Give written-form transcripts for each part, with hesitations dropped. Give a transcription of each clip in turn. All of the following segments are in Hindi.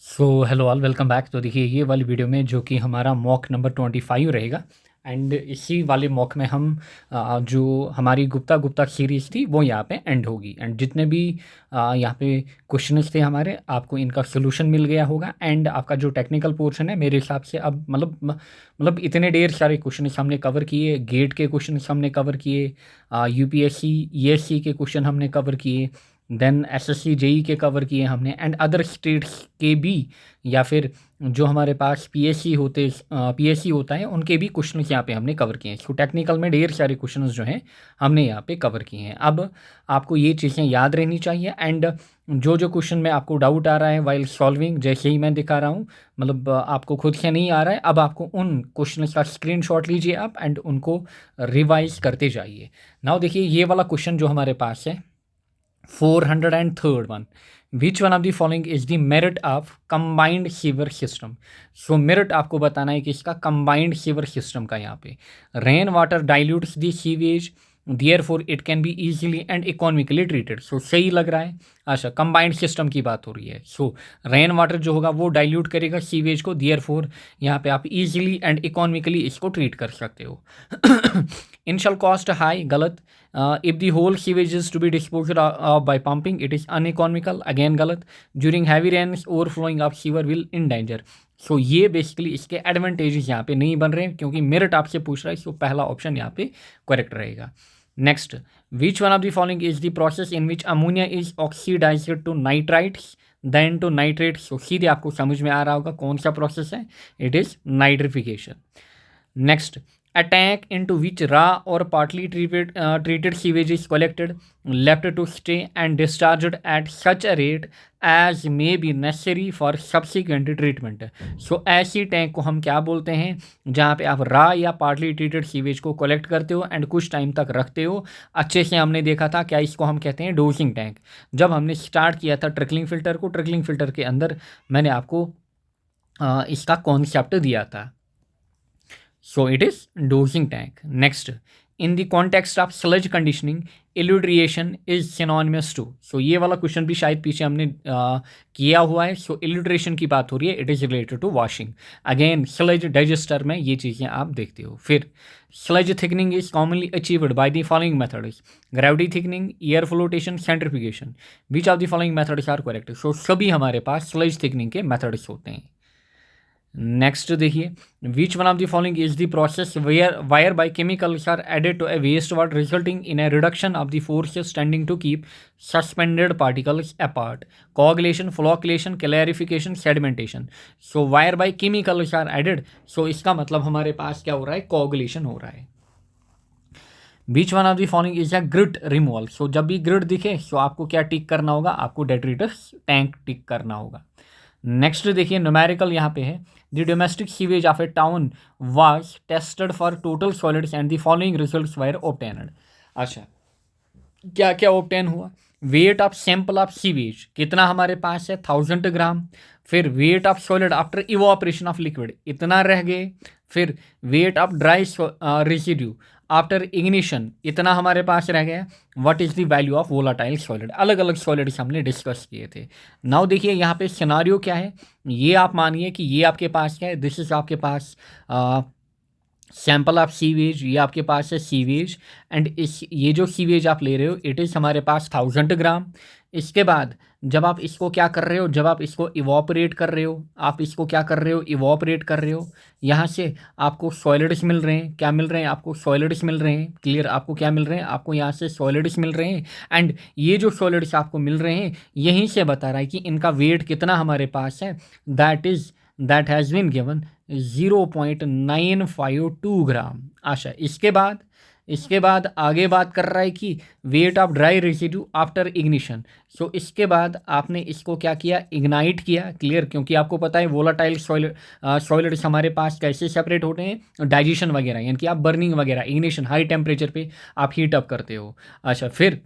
So hello all, welcome back. तो देखिए ये वाली वीडियो में जो कि हमारा मॉक नंबर 25 रहेगा एंड इसी वाले मॉक में हम जो हमारी गुप्ता सीरीज़ थी वो यहाँ पे एंड होगी एंड जितने भी यहाँ पे क्वेश्चंस थे हमारे, आपको इनका सोल्यूशन मिल गया होगा एंड आपका जो टेक्निकल पोर्शन है मेरे हिसाब से अब मतलब इतने ढेर सारे क्वेश्चन हमने कवर किए। गेट के क्वेश्चन हमने कवर किए, यूपीएससी ईएससी के क्वेश्चन हमने कवर किए, देन एसएससी जेई के कवर किए हमने एंड अदर स्टेट्स के भी, या फिर जो हमारे पास पीएससी होता है उनके भी क्वेश्चन यहाँ पे हमने कवर किए हैं। तो टेक्निकल में ढेर सारे क्वेश्चंस जो हैं हमने यहाँ पे कवर किए हैं। अब आपको ये चीज़ें याद रहनी चाहिए एंड जो जो क्वेश्चन में आपको डाउट आ रहा है वाइल सॉल्विंग, जैसे ही मैं दिखा रहा हूँ, मतलब आपको खुद से नहीं आ रहा है, अब आपको उन क्वेश्चन का स्क्रीनशॉट लीजिए आप एंड उनको रिवाइज करते जाइए। नाउ देखिए ये वाला क्वेश्चन जो हमारे पास है 403rd one. Which one of the following is the merit of combined sewer system? So merit आपको बताना है कि इसका combined sewer system का यहाँ पे rain water dilutes the sewage, therefore it can be easily and economically treated. So सही लग रहा है। अच्छा, कंबाइंड सिस्टम की बात हो रही है। सो रेन वाटर जो होगा वो डाइल्यूट करेगा सीवेज को, देयरफॉर यहाँ पे आप इजीली एंड इकोनॉमिकली इसको ट्रीट कर सकते हो। इनिशियल कॉस्ट हाई, गलत। If the whole sewage is to be disposed by pumping it is uneconomical, again गलत। During heavy rains overflowing of sewer will endanger. So ये बेसिकली इसके एडवांटेजेस यहाँ पे नहीं बन रहे हैं क्योंकि मेरिट आपसे पूछ रहा है। सो पहला ऑप्शन यहाँ पे करेक्ट रहेगा। Next, which one of the following is the process in which ammonia is oxidised to nitrites then to nitrates. So सीधे आपको समझ में आ रहा होगा कौन सा प्रोसेस है, it is nitrification. Next, a tank into which raw or partly treated sewage is collected, left to stay and discharged at such a rate as may be necessary for subsequent treatment. So ऐसी टैंक को हम क्या बोलते हैं, जहाँ पे आप रा या पार्टली ट्रीटेड सीवेज को कलेक्ट करते हो एंड कुछ टाइम तक रखते हो। अच्छे से हमने देखा था क्या इसको हम कहते हैं, डोजिंग टैंक। जब हमने स्टार्ट किया था ट्रिकलिंग फिल्टर को, ट्रिकलिंग फिल्टर के अंदर मैंने आपको इसका कॉन्सेप्ट दिया था। So it is dosing tank. Next, in the context of sludge conditioning, illitration is synonymous to. So ये वाला क्वेश्चन भी शायद पीछे हमने किया हुआ है। So illitration की बात हो रही है, it is related to washing. Again sludge digester में ये चीज़ें आप देखते हो। फिर sludge thickening is commonly achieved by the following methods: gravity thickening, air flotation, centrifugation. Which of the following methods are correct? So सभी हमारे पास sludge thickening के methods होते हैं। नेक्स्ट देखिए, which one of the following is the process whereby chemicals are added to a waste water resulting in a reduction of the forces tending to keep suspended particles apart? Coagulation, flocculation, clarification, sedimentation. So whereby chemicals are added, so इसका मतलब हमारे पास क्या हो रहा है, कोगुलेशन हो रहा है। Which one of the following is a grit removal. So जब भी ग्रिड दिखे सो आपको क्या टिक करना होगा, आपको डेट्रिटस टैंक टिक करना होगा। नेक्स्ट देखिए, न्यूमेरिकल यहाँ पे है, the domestic sewage of A town was tested for total solids and the following results wire obtained. अच्छा, क्या क्या ऑब्टेन हुआ? Weight of sample of sewage कितना हमारे पास है, 1000 ग्राम। फिर weight of solid after evaporation of liquid इतना रह गए। फिर wait of dry residue after ignition इतना हमारे पास रह गया। What is the value of volatile solid? अलग अलग सॉलिड्स हमने डिस्कस किए थे। नाउ देखिए यहाँ पे सिनारियो क्या है, ये आप मानिए कि ये आपके पास क्या है, दिस इज आपके पास सैंपल ऑफ सीवेज, ये आपके पास है सीवेज एंड ये जो सीवेज आप ले रहे हो इट इज़ हमारे पास 1000 ग्राम। इसके बाद जब आप इसको क्या कर रहे हो, जब आप इसको इवॉपरेट कर रहे हो, आप इसको क्या कर रहे हो, इवॉपरेट कर रहे हो, यहाँ से आपको सॉलिड्स मिल रहे हैं। क्या मिल रहे हैं आपको? सॉलिड्स मिल रहे हैं। क्लियर? आपको क्या मिल रहे हैं? आपको यहाँ से सॉलिड्स मिल रहे हैं एंड ये जो सॉलिड्स आपको मिल रहे हैं यहीं से बता रहा है कि इनका वेट कितना हमारे पास है, that has been given 0.952 gram. अच्छा, इसके बाद आगे बात कर रहा है कि weight of dry residue after ignition. So इसके बाद आपने इसको क्या किया, इग्नाइट किया। क्लियर? क्योंकि आपको पता है वोलाटाइल सॉलिड्स हमारे पास कैसे सेपरेट होते हैं, डाइजेशन वगैरह, यानी कि आप बर्निंग वगैरह, इग्निशन हाई टेम्परेचर पे आप हीट अप करते हो। अच्छा, फिर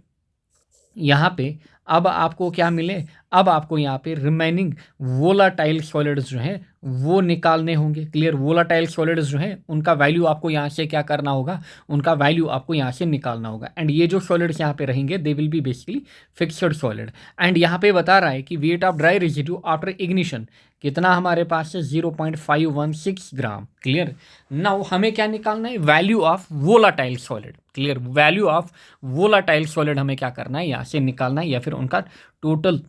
यहाँ पे अब आपको क्या मिले, अब आपको यहाँ पे रिमेनिंग वोलाटाइल सॉलिड्स जो हैं वो निकालने होंगे। क्लियर, वोलाटाइल सॉलिड्स जो हैं उनका वैल्यू आपको यहाँ से क्या करना होगा, उनका वैल्यू आपको यहाँ से निकालना होगा। एंड ये जो सॉलिड्स यहाँ पे रहेंगे they will be basically fixed solid. And यहाँ पे बता रहा है कि weight of dry residue after ignition कितना हमारे पास है, 0.516 ग्राम। क्लियर, नाउ हमें क्या निकालना है, value of volatile solid. Clear, value of volatile solid हमें क्या करना है, यहाँ से निकालना है, या फिर उनका टोटल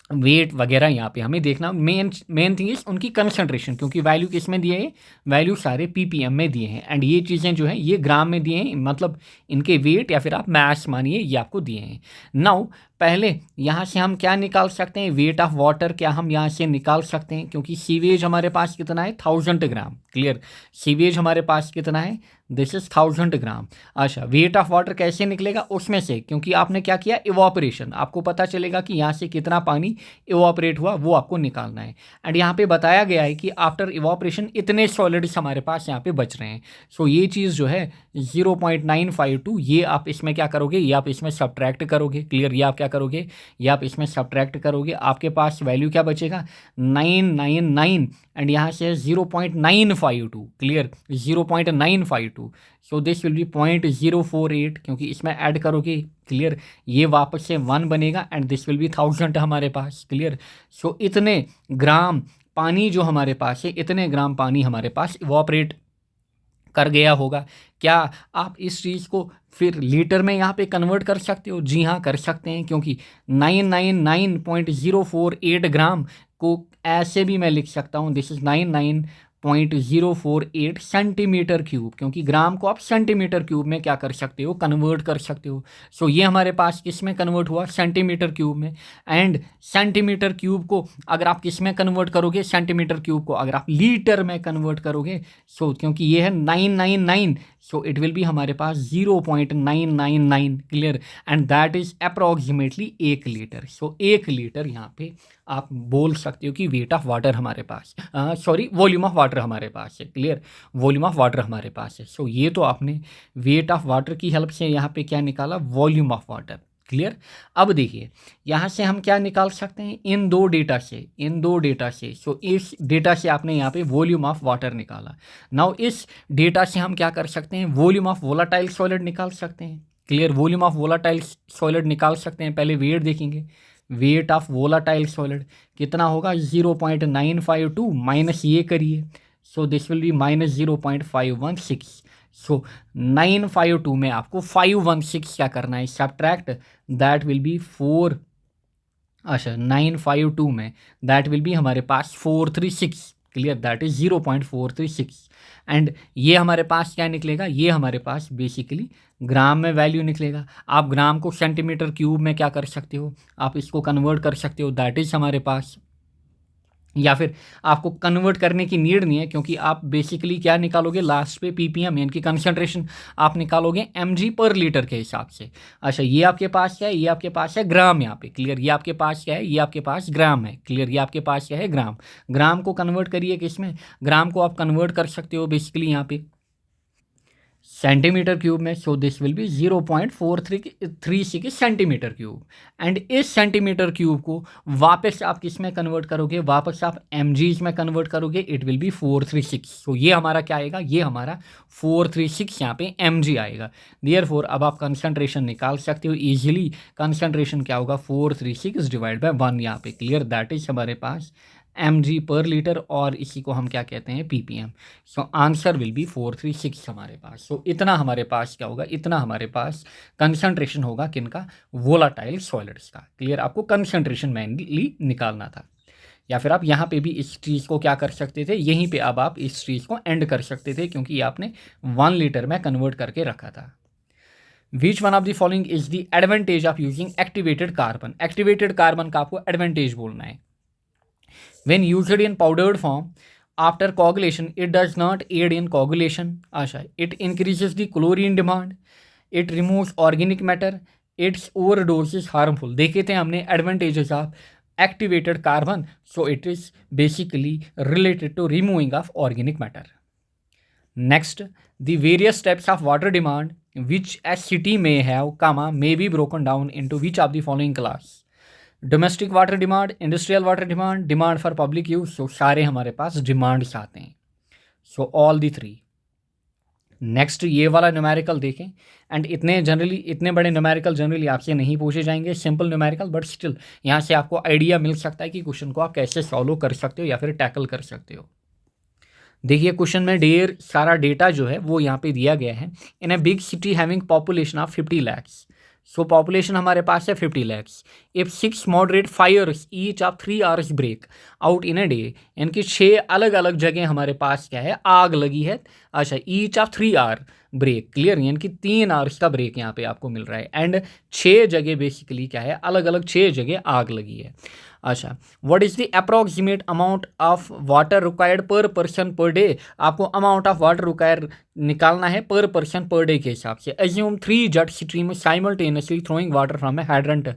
वेट वगैरह यहाँ पे हमें देखना। मेन थिंग इज उनकी कंसंट्रेशन, क्योंकि वैल्यू किस में दिए हैं, वैल्यू सारे पीपीएम में दिए हैं। एंड ये चीज़ें जो हैं ये ग्राम में दिए हैं, मतलब इनके वेट या फिर आप मैस मानिए ये आपको दिए हैं। नाउ पहले यहाँ से हम क्या निकाल सकते हैं, वेट ऑफ वाटर क्या हम यहाँ से निकाल सकते हैं, क्योंकि सीवेज हमारे पास कितना है, 1000 ग्राम। क्लियर, सीवेज हमारे पास कितना है, दिस इज 1000 ग्राम। अच्छा, वेट ऑफ वाटर कैसे निकलेगा, उसमें से, क्योंकि आपने क्या किया, इवापोरेशन, आपको पता चलेगा कि यहाँ से कितना पानी इवापोरेट हुआ वो आपको निकालना है। एंड यहाँ पे बताया गया है कि आफ्टर इवापोरेशन इतने सॉलिड्स हमारे पास यहाँ पे बच रहे हैं। सो ये चीज़ जो है 0.952, ये आप इसमें क्या करोगे, ये आप इसमें सब्ट्रैक्ट करोगे। क्लियर, ये आप क्या करोगे, ये आप इसमें सब्ट्रैक्ट करोगे, आपके पास वैल्यू क्या बचेगा, 999, एंड यहाँ से 0.952। Clear, 0.952, so this will B 0.048, क्योंकि इसमें ऐड करोगे। क्लियर, ये वापस से 1 बनेगा एंड दिस विल बी 1000 हमारे पास। क्लियर, सो इतने ग्राम पानी जो हमारे पास है, इतने ग्राम पानी हमारे पास इवापोरेट कर गया होगा। क्या आप इस चीज़ को फिर लीटर में यहाँ पे कन्वर्ट कर सकते हो, जी हाँ कर सकते हैं, क्योंकि 999.048 ग्राम को ऐसे भी मैं लिख सकता हूँ, दिस इज 99.048 सेंटीमीटर क्यूब, क्योंकि ग्राम को आप सेंटीमीटर क्यूब में क्या कर सकते हो, कन्वर्ट कर सकते हो। सो ये हमारे पास किस में कन्वर्ट हुआ, सेंटीमीटर क्यूब में। एंड सेंटीमीटर क्यूब को अगर आप किस में कन्वर्ट करोगे, सेंटीमीटर क्यूब को अगर आप लीटर में कन्वर्ट करोगे, सो क्योंकि ये है 999, सो इट विल बी हमारे पास 0.999। Clear, and that is approximately 1 litre. So 1 litre यहाँ पे आप बोल सकते हो कि वेट ऑफ वाटर हमारे पास, सॉरी वॉल्यूम ऑफ वाटर हमारे पास है। क्लियर, वॉल्यूम ऑफ वाटर हमारे पास है। सो ये तो आपने वेट ऑफ वाटर की हेल्प से यहाँ पे क्या निकाला, वॉल्यूम ऑफ वाटर। क्लियर, अब देखिए यहाँ से हम क्या निकाल सकते हैं, इन दो डेटा से, सो इस डेटा से आपने यहाँ पे वॉल्यूम ऑफ वाटर निकाला। नाउ इस डेटा से हम क्या कर सकते हैं, वॉल्यूम ऑफ वोलाटाइल सॉलिड निकाल सकते हैं। Clear, volume of volatile solid निकाल सकते हैं। पहले वेट देखेंगे, वेट ऑफ वोलाटाइल सॉलिड कितना होगा, 0.952 माइनस ये करिए, सो दिस विल बी -0.516। सो 952 में आपको 516 क्या करना है, सब्ट्रैक्ट, दैट विल बी 4। अच्छा, 952 में दैट विल बी हमारे पास 436। Clear, that is 0.436। एंड ये हमारे पास क्या निकलेगा, ये हमारे पास बेसिकली ग्राम में वैल्यू निकलेगा। आप ग्राम को सेंटीमीटर क्यूब में क्या कर सकते हो, आप इसको कन्वर्ट कर सकते हो, दैट इज हमारे पास, या फिर आपको कन्वर्ट करने की नीड नहीं है, क्योंकि आप बेसिकली क्या निकालोगे लास्ट पे, पीपीएम यानी कि कंसंट्रेशन आप निकालोगे एमजी पर लीटर के हिसाब से। अच्छा, ये आपके पास क्या है, ये आपके पास है ग्राम यहाँ पे। क्लियर, ये आपके पास क्या है, ये आपके पास ग्राम है। क्लियर, ये आपके पास क्या है, ग्राम। ग्राम को कन्वर्ट करिए किसमें, ग्राम को आप कन्वर्ट कर सकते हो बेसिकली यहाँ पे सेंटीमीटर क्यूब में। So this will B 0.436 centimetre cube. And इस सेंटीमीटर क्यूब को वापस आप किस में कन्वर्ट करोगे, वापस आप एमजीज में कन्वर्ट करोगे, इट विल बी 436। सो ये हमारा क्या आएगा, ये हमारा 436 यहाँ पे एमजी आएगा। देयरफॉर अब आप कंसंट्रेशन निकाल सकते हो इजीली। कंसंट्रेशन क्या होगा, 436 डिवाइड बाय 1 यहाँ पे। क्लियर, दैट इज हमारे पास mg पर लीटर, और इसी को हम क्या कहते हैं, ppm। So answer will be 436 हमारे पास। सो इतना हमारे पास क्या होगा, इतना हमारे पास कंसंट्रेशन होगा किनका, वोलाटाइल सॉलिड्स का। क्लियर, आपको कंसंट्रेशन मैनली निकालना था। या फिर आप यहाँ पे भी इस चीज़ को क्या कर सकते थे, यहीं पे अब आप इस चीज़ को एंड कर सकते थे, क्योंकि आपने 1 लीटर में कन्वर्ट करके रखा था। विच one of the following is the advantage of using activated carbon. Activated carbon का आपको एडवांटेज बोलना है। When used in powdered form after coagulation, it does not aid in coagulation. Asha, it increases the chlorine demand. It removes organic matter. Its overdose is harmful. देखे थे हमने advantages of activated carbon. So it is basically related to removing of organic matter. Next, the various steps of water demand which a city में have comma may be broken down into which of the following class, domestic water demand, industrial water demand, demand for public use. So सारे हमारे पास डिमांड्स आते हैं, so all the three. Next ये वाला न्यूमेरिकल देखें, एंड इतने बड़े न्यूमेरिकल जनरली आपसे नहीं पूछे जाएंगे, सिंपल न्यूमेरिकल, बट स्टिल यहाँ से आपको आइडिया मिल सकता है कि क्वेश्चन को आप कैसे सॉल्व कर सकते हो या फिर टैकल कर सकते हो। देखिए क्वेश्चन में ढेर सारा डेटा जो है वो यहाँ पे दिया गया है। In a big city having population of 50 lakhs, so population हमारे पास है 50 lakhs। If 6 moderate fires each of 3 hours break out in a day, इनकी 6 अलग अलग जगह हमारे पास क्या है, आग लगी है। अच्छा, each of 3 hour break, clear, यानी कि 3 hours का ब्रेक यहाँ पे आपको मिल रहा है, एंड 6 जगह बेसिकली क्या है, अलग अलग 6 जगह आग लगी है। अच्छा, what is the approximate amount of water required per person per day, आपको अमाउंट ऑफ वाटर रिक्वायर निकालना है पर पर्सन पर डे के हिसाब से। Assume 3 jet stream simultaneously throwing water from a hydrant,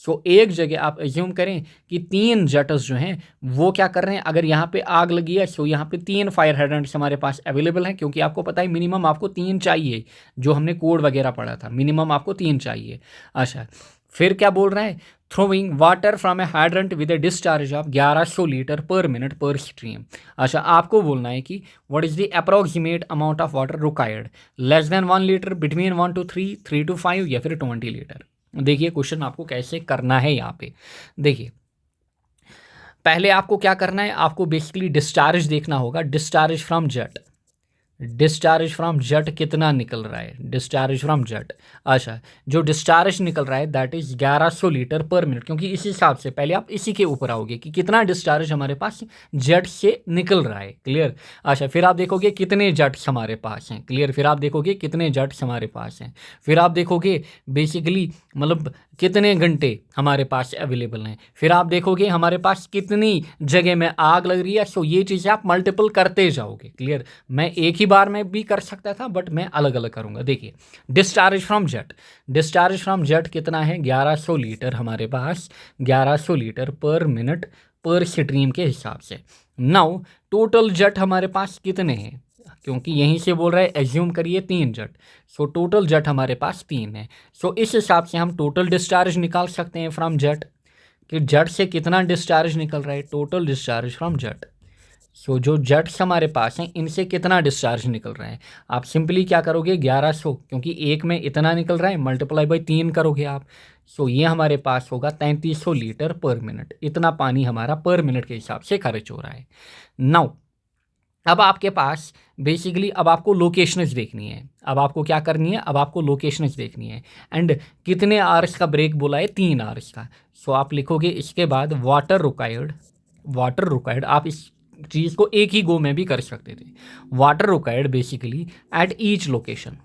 so एक जगह आप एज्यूम करें कि 3 जेट्स जो हैं वो क्या कर रहे हैं, अगर यहाँ पे आग लगी है सो यहाँ पे 3 फायर हाइड्रेंट्स हमारे पास अवेलेबल हैं, क्योंकि आपको पता है मिनिमम आपको 3 चाहिए, जो हमने कोड वगैरह पढ़ा था, मिनिमम आपको 3 चाहिए। अच्छा, फिर क्या बोल रहा है, throwing water from a hydrant with A discharge of 1100 litre पर मिनट पर स्ट्रीम। अच्छा, आपको बोलना है कि what is the approximate amount of water required, less than 1 litre, between 1 to 3, 3 to 5 या फिर 20 लीटर। देखिए क्वेश्चन आपको कैसे करना है यहाँ पे। देखिए पहले आपको क्या करना है, आपको बेसिकली डिस्चार्ज देखना होगा, discharge from jet, discharge from jet कितना निकल रहा है, डिस्चार्ज फ्रॉम जेट। अच्छा, जो डिस्चार्ज निकल रहा है दैट इज 1100 लीटर पर मिनट, क्योंकि इस हिसाब से पहले आप इसी के ऊपर आओगे कि कितना डिस्चार्ज हमारे पास जेट से निकल रहा है, क्लियर। अच्छा, फिर आप देखोगे कितने जेट्स हमारे पास हैं, क्लियर, फिर आप देखोगे कितने जेट्स हमारे पास हैं, फिर आप देखोगे बेसिकली मतलब कितने घंटे हमारे पास अवेलेबल हैं, फिर आप देखोगे हमारे पास कितनी जगह में आग लग रही है। सो ये चीज़ें आप मल्टीपल करते जाओगे, क्लियर। मैं एक ही बार में भी कर सकता था, बट मैं अलग अलग करूँगा। देखिए discharge from jet, discharge from jet कितना है, 1100 लीटर हमारे पास, 1100 लीटर पर मिनट पर स्ट्रीम के हिसाब से। नाउ टोटल जेट हमारे पास कितने हैं, क्योंकि यहीं से बोल रहा है एज्यूम करिए 3 जेट, सो टोटल जेट हमारे पास 3 है। सो इस हिसाब से हम टोटल डिस्चार्ज निकाल सकते हैं फ्रॉम जेट, कि जेट से कितना डिस्चार्ज निकल रहा है, टोटल डिस्चार्ज फ्रॉम जेट। सो जो जेट्स हमारे पास हैं इनसे कितना डिस्चार्ज निकल रहा है, आप सिंपली क्या करोगे, 1100, क्योंकि एक में इतना निकल रहा है, मल्टीप्लाई बाई 3 करोगे आप। सो ये हमारे पास होगा 3300 लीटर पर मिनट, इतना पानी हमारा पर मिनट के हिसाब से खर्च हो रहा है। नाउ अब आपके पास बेसिकली अब आपको लोकेशंस देखनी है, अब आपको क्या करनी है, अब आपको लोकेशंस देखनी है, एंड कितने आवर्स का ब्रेक बोला है, 3 आवर्स का। सो आप लिखोगे इसके बाद वाटर रिक्वायर्ड, वाटर रिक्वायर्ड, आप इस चीज़ को एक ही गो में भी कर सकते थे, water required basically at each location,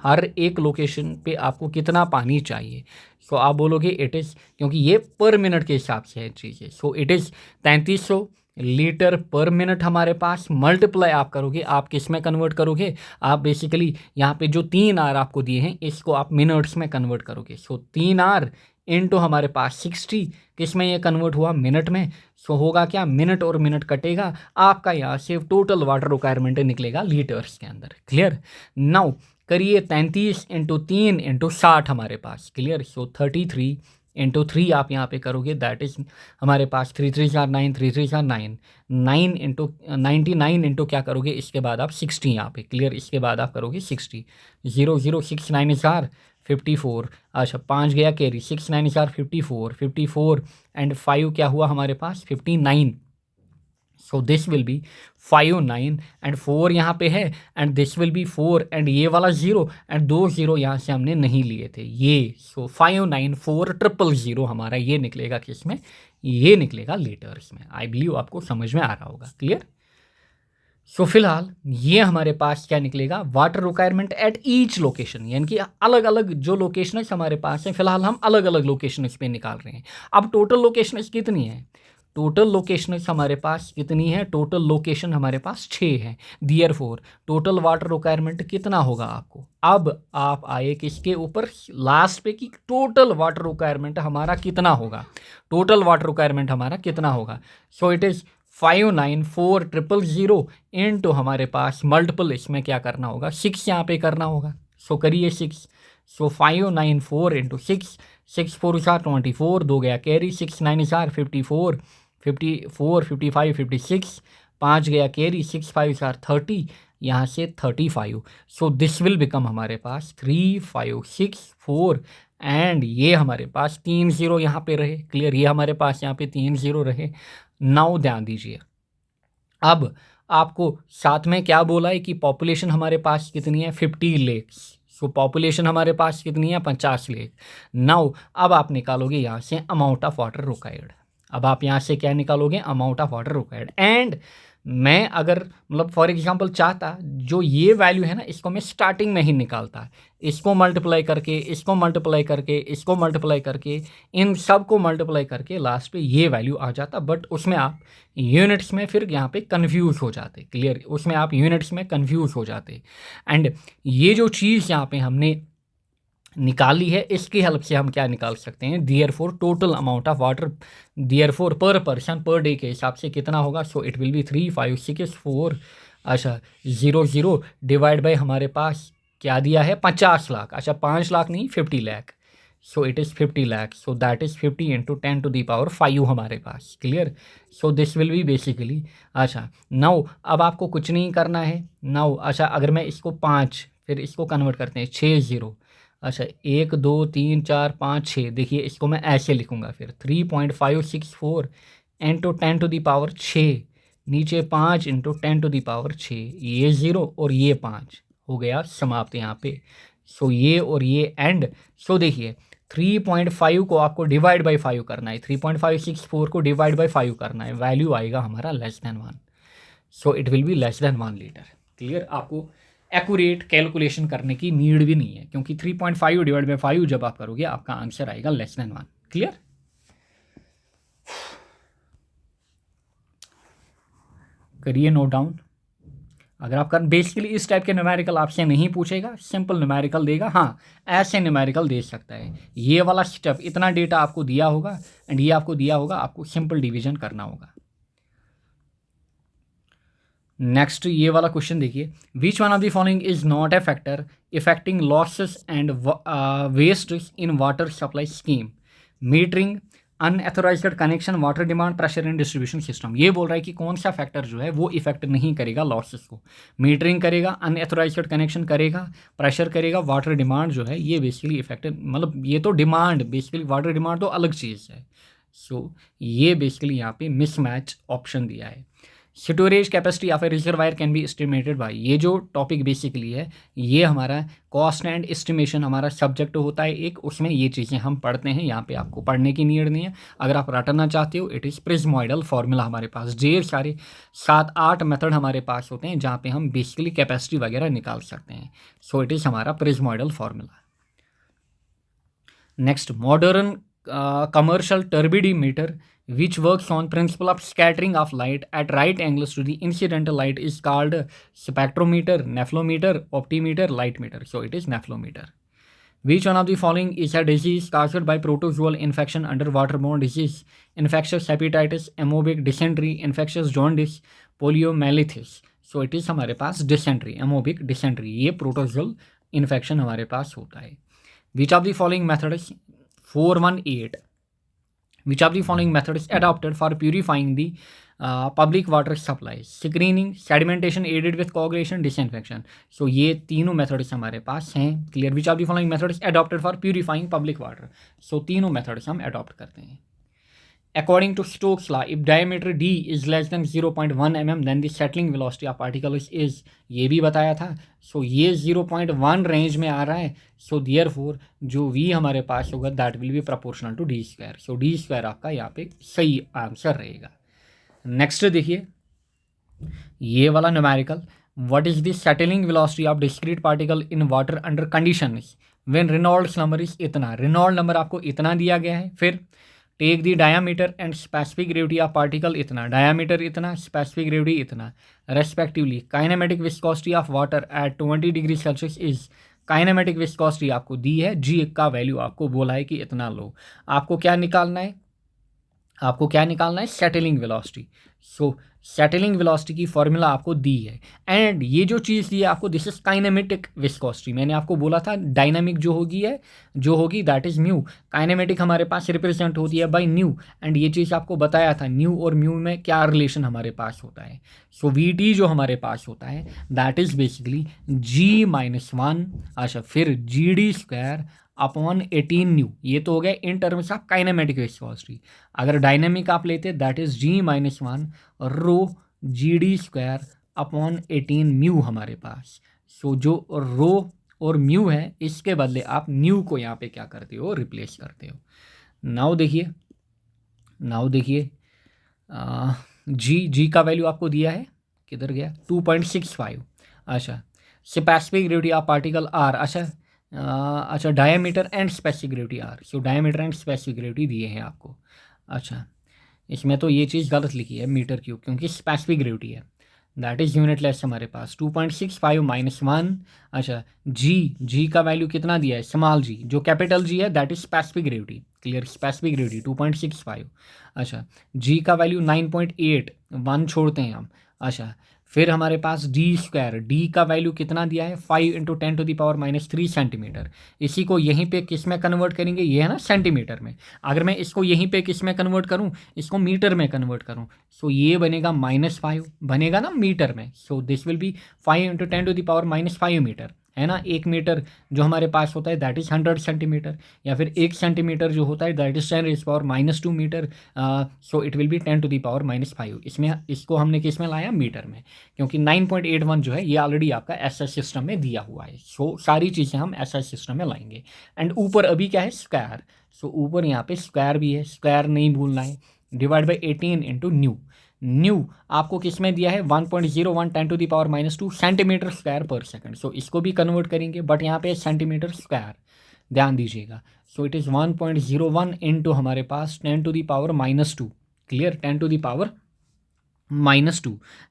हर एक लोकेशन पे आपको कितना पानी चाहिए। सो आप बोलोगे इट इज़, क्योंकि ये पर मिनट के हिसाब से है चीज़ें, सो इट इज़ 3300 लीटर पर मिनट हमारे पास, मल्टीप्लाई आप करोगे, आप किस में कन्वर्ट करोगे, आप बेसिकली यहाँ पे जो 3 आवर आपको दिए हैं इसको आप मिनट्स में कन्वर्ट करोगे। सो 3 आवर इनटू हमारे पास 60, किस में ये कन्वर्ट हुआ, मिनट में। सो होगा क्या, मिनट और मिनट कटेगा, आपका यहाँ से टोटल वाटर रिक्वायरमेंट निकलेगा लीटर्स के अंदर, क्लियर। नाउ करिए 33 इंटू 3 इंटू 60 हमारे पास, क्लियर। सो 33 इंटू 3 आप यहाँ पे करोगे, दैट इज हमारे पास 3 3 4 9, 3 3 4 9, 9 इंटू 99 इंटू क्या करोगे, इसके बाद आप 60 यहाँ पे, क्लियर, इसके बाद आप करोगे 60, 0 0 6 9 4 54। अच्छा 5 गया कैरी, 6 9 4 54, 54 एंड 5 क्या हुआ हमारे पास, 59। सो दिस विल बी 59 एंड 4 यहाँ पे है, and this will B 4 and ये वाला 0 एंड 2 0 यहाँ से हमने नहीं लिए थे ये। सो 594000 हमारा ये निकलेगा किसमें, ये निकलेगा लीटर्स में। आई बिलीव आपको समझ में आ रहा होगा, क्लियर। सो फिलहाल ये हमारे पास क्या निकलेगा, water requirement eight each location, यानी कि अलग अलग जो लोकेशंस हमारे पास हैं, फिलहाल हम अलग अलग लोकेशंस पे निकाल रहे हैं। अब टोटल लोकेशंस कितनी है, टोटल लोकेशंस हमारे पास कितनी है, टोटल लोकेशन हमारे पास 6 है, देयरफॉर टोटल वाटर रिक्वायरमेंट कितना होगा आपको। अब आप आए किसके ऊपर, लास्ट पे, कि टोटल वाटर रिक्वायरमेंट हमारा कितना होगा, टोटल वाटर रिक्वायरमेंट हमारा कितना होगा। सो इट इज़ 594000 इंटू हमारे पास मल्टीपल, इसमें क्या करना होगा, 6 यहाँ पे करना होगा। सो करिए 6, सो 594 इंटू 6, 6 4 24, 2 गया कैरी, 6 9 54, 54 55 56, 5 गया कैरी, 6 5 30, यहाँ से 35। सो दिस विल बिकम हमारे पास 3 5 6 4 एंड ये हमारे पास 3 0 यहाँ पे रहे। क्लियर, ये हमारे पास यहाँ पे 3 0 रहे। नाउ ध्यान दीजिए, अब आपको साथ में क्या बोला है कि पॉपुलेशन हमारे पास कितनी है 50 लेक्स। सो पॉपुलेशन हमारे पास कितनी है 50 लेक। नाउ अब आप निकालोगे यहाँ से अमाउंट ऑफ वाटर रिक्वायर्ड। अब आप यहाँ से क्या निकालोगे, amount of water required. And मैं अगर मतलब फॉर एग्जांपल चाहता, जो ये वैल्यू है ना इसको मैं स्टार्टिंग में ही निकालता, इसको मल्टीप्लाई करके, इसको मल्टीप्लाई करके, इसको मल्टीप्लाई करके, इन सब को मल्टीप्लाई करके लास्ट पे ये वैल्यू आ जाता। बट उसमें आप यूनिट्स में फिर यहाँ पे कंफ्यूज हो जाते। क्लियर, उसमें आप यूनिट्स में कंफ्यूज हो जाते। एंड ये जो चीज़ यहाँ पे हमने निकाली है इसकी हेल्प से हम क्या निकाल सकते हैं, therefore total amount of water therefore पर पर्सन पर डे के हिसाब से कितना होगा। सो इट विल बी 3 5 6 4 अच्छा 0 0 डिवाइड बाय हमारे पास क्या दिया है 50 लाख। अच्छा 5 लाख नहीं 50 lakh. So it is 50 lakh. So that is 50 into 10 to the power 5 हमारे पास। Clear, so this will be basically. अच्छा नाउ अब आपको कुछ नहीं करना है। नाउ अच्छा अगर मैं इसको 5 फिर इसको कन्वर्ट करते हैं 6 0। अच्छा 1 2 3 4 5 6, देखिए इसको मैं ऐसे लिखूंगा फिर 3.564 इंटू 10 टू दी पावर 6, नीचे 5 इंटू 10 टू दी पावर 6, ये 0 और ये 5 हो गया समाप्त यहाँ पे। सो ये और ये एंड। सो देखिए 3.5 को आपको डिवाइड बाई 5 करना है, 3.564 को डिवाइड बाई 5 करना है, वैल्यू आएगा हमारा less than 1। So it will be less than 1 litre. Clear, आपको एक्यूरेट कैलकुलेशन करने की नीड भी नहीं है क्योंकि 3.5 डिवाइड बाई 5 जब आप करोगे आपका आंसर आएगा लेस देन 1। क्लियर, करिए नोट डाउन। अगर आप कर बेसिकली इस टाइप के न्यूमेरिकल आपसे नहीं पूछेगा, सिंपल न्यूमेरिकल देगा। हाँ ऐसे न्यूमेरिकल दे सकता है। ये वाला स्टेप इतना डेटा आपको दिया होगा एंड ये आपको दिया होगा, आपको सिंपल डिवीजन करना होगा। नेक्स्ट ये वाला क्वेश्चन देखिए, which one of the following is not a factor affecting losses and waste in water supply scheme, metering, unauthorised connection, water demand, pressure and distribution system. ये बोल रहा है कि कौन सा फैक्टर जो है वो इफेक्ट नहीं करेगा लॉसेस को। मीटरिंग करेगा, अनएथोराइज्ड कनेक्शन करेगा, प्रेशर करेगा, वाटर डिमांड जो है ये बेसिकली इफेक्ट, मतलब ये तो डिमांड बेसिकली, वाटर डिमांड तो अलग चीज़ है। सो ये बेसिकली यहाँ पे मिसमैच ऑप्शन दिया है। Storage capacity of A reservoir can be estimated by, ये जो टॉपिक बेसिकली है ये हमारा कॉस्ट एंड एस्टिमेशन हमारा सब्जेक्ट होता है एक, उसमें ये चीज़ें हम पढ़ते हैं। यहाँ पे आपको पढ़ने की नीड नहीं है। अगर आप रटना चाहते हो इट इज़ प्रिज्मोइडल फार्मूला। हमारे पास ढेर सारे 7-8 मेथड हमारे पास होते हैं जहाँ पे हम बेसिकली कैपेसिटी वगैरह निकाल सकते हैं। सो इट इज़ हमारा prismoidal formula. Next, modern commercial turbidimeter which works on principle of scattering of light at right angles to the incidental light is called spectrometer, nephelometer, optimeter, light meter. So it is nephelometer. Which one of the following is a disease caused by protozoal infection under waterborne disease, infectious hepatitis, amoebic dysentery, infectious jaundice, poliomyelitis? So it is हमारे पास dysentery, amoebic dysentery, ये protozoal infection हमारे पास होता है। Which of the following methods 418, which of the following method is adopted for purifying the public water supply, screening, sedimentation aided with coagulation, disinfection? So ये तीनों methods हमारे पास हैं। Clear, which of the following method is adopted for purifying public water? So तीनों methods हम adopt करते हैं। According to Stokes law, if diameter d is less than 0.1 mm, then the settling velocity of particles is, ये भी बताया था। सो ये 0.1 रेंज में आ रहा है। सो देयरफॉर जो v हमारे पास होगा that will be proportional to D square. So D square आपका यहाँ पे सही आंसर रहेगा। नेक्स्ट देखिए ये वाला numerical, what is the settling velocity of discrete particle in water under conditions when Reynolds number is इतना। रेनॉल्ड नंबर आपको इतना दिया गया है, फिर take the diameter and specific gravity of particle इतना, डायामीटर इतना, स्पेसिफिक ग्रेविटी इतना respectively. Kinematic viscosity of water at 20 degree Celsius is, kinematic viscosity आपको दी है, जी का वैल्यू आपको बोला है कि इतना लो। आपको क्या निकालना है, आपको क्या निकालना है, सेटलिंग वेलोसिटी। सो सेटलिंग वेलोसिटी की फॉर्मूला आपको दी है, एंड ये जो चीज़ दी है आपको, दिस इज काइनेमेटिक विस्कोसिटी। मैंने आपको बोला था डायनामिक जो होगी दैट इज़ म्यू, काइनेमेटिक हमारे पास रिप्रेजेंट होती है बाय न्यू, एंड ये चीज़ आपको बताया था न्यू और म्यू में क्या रिलेशन हमारे पास होता है। सो वी टी जो हमारे पास होता है दैट इज़ बेसिकली G-1, अच्छा फिर GD² अपॉन 18 न्यू। ये तो हो गया in terms of kinematic viscosity. अगर डायनेमिक आप लेते that is G-1 rho GD² upon 18 mu हमारे पास। सो जो रो और म्यू है इसके बदले आप न्यू को यहाँ पे क्या करते हो, रिप्लेस करते हो। नाउ देखिए जी का वैल्यू आपको दिया है, किधर गया, 2.65। अच्छा specific gravity of particle are, अच्छा diameter and specific gravity are. So diameter and specific gravity दिए हैं आपको। अच्छा इसमें तो ये चीज़ गलत लिखी है मीटर क्यूब, क्योंकि स्पेसिफिक ग्रेविटी है, दैट इज़ यूनिटलेस हमारे पास 2.65 -1। अच्छा जी का वैल्यू कितना दिया है, स्मॉल जी, जो कैपिटल जी है that is specific gravity, clear, specific gravity 2.65। अच्छा जी का वैल्यू 9.8, 1 छोड़ते हैं हम। अच्छा फिर हमारे पास D² का वैल्यू कितना दिया है, 5 × 10⁻³ सेंटीमीटर। इसी को यहीं पे किस में कन्वर्ट करेंगे, ये है ना सेंटीमीटर में। अगर मैं इसको यहीं पे किस में कन्वर्ट करूं, इसको मीटर में कन्वर्ट करूं, सो ये बनेगा -5 बनेगा ना मीटर में। So this will be 5 × 10⁻⁵ metre, है ना। 1 मीटर जो हमारे पास होता है दैट इज़ 100 सेंटीमीटर, या फिर 1 सेंटीमीटर जो होता है that is 10⁻⁻² metre. So it will be 10⁻⁵। इसमें इसको हमने किस में लाया, मीटर में, क्योंकि 9.81 जो है ये ऑलरेडी आपका SI सिस्टम में दिया हुआ है। सो सारी चीज़ें हम SI सिस्टम में लाएंगे। एंड ऊपर अभी क्या है, स्क्वायर। सो ऊपर यहाँ पे स्क्वायर भी है, स्क्वायर नहीं भूलना है, डिवाइड बाई 18 × न्यू आपको किस में दिया है, 1.01 10⁻² सेंटीमीटर स्क्वायर पर सेकंड। सो इसको भी कन्वर्ट करेंगे, बट यहाँ पे सेंटीमीटर स्क्वायर, ध्यान दीजिएगा। सो इट इज़ 1.01 इंटू हमारे पास 10⁻², क्लियर, 10⁻⁻²।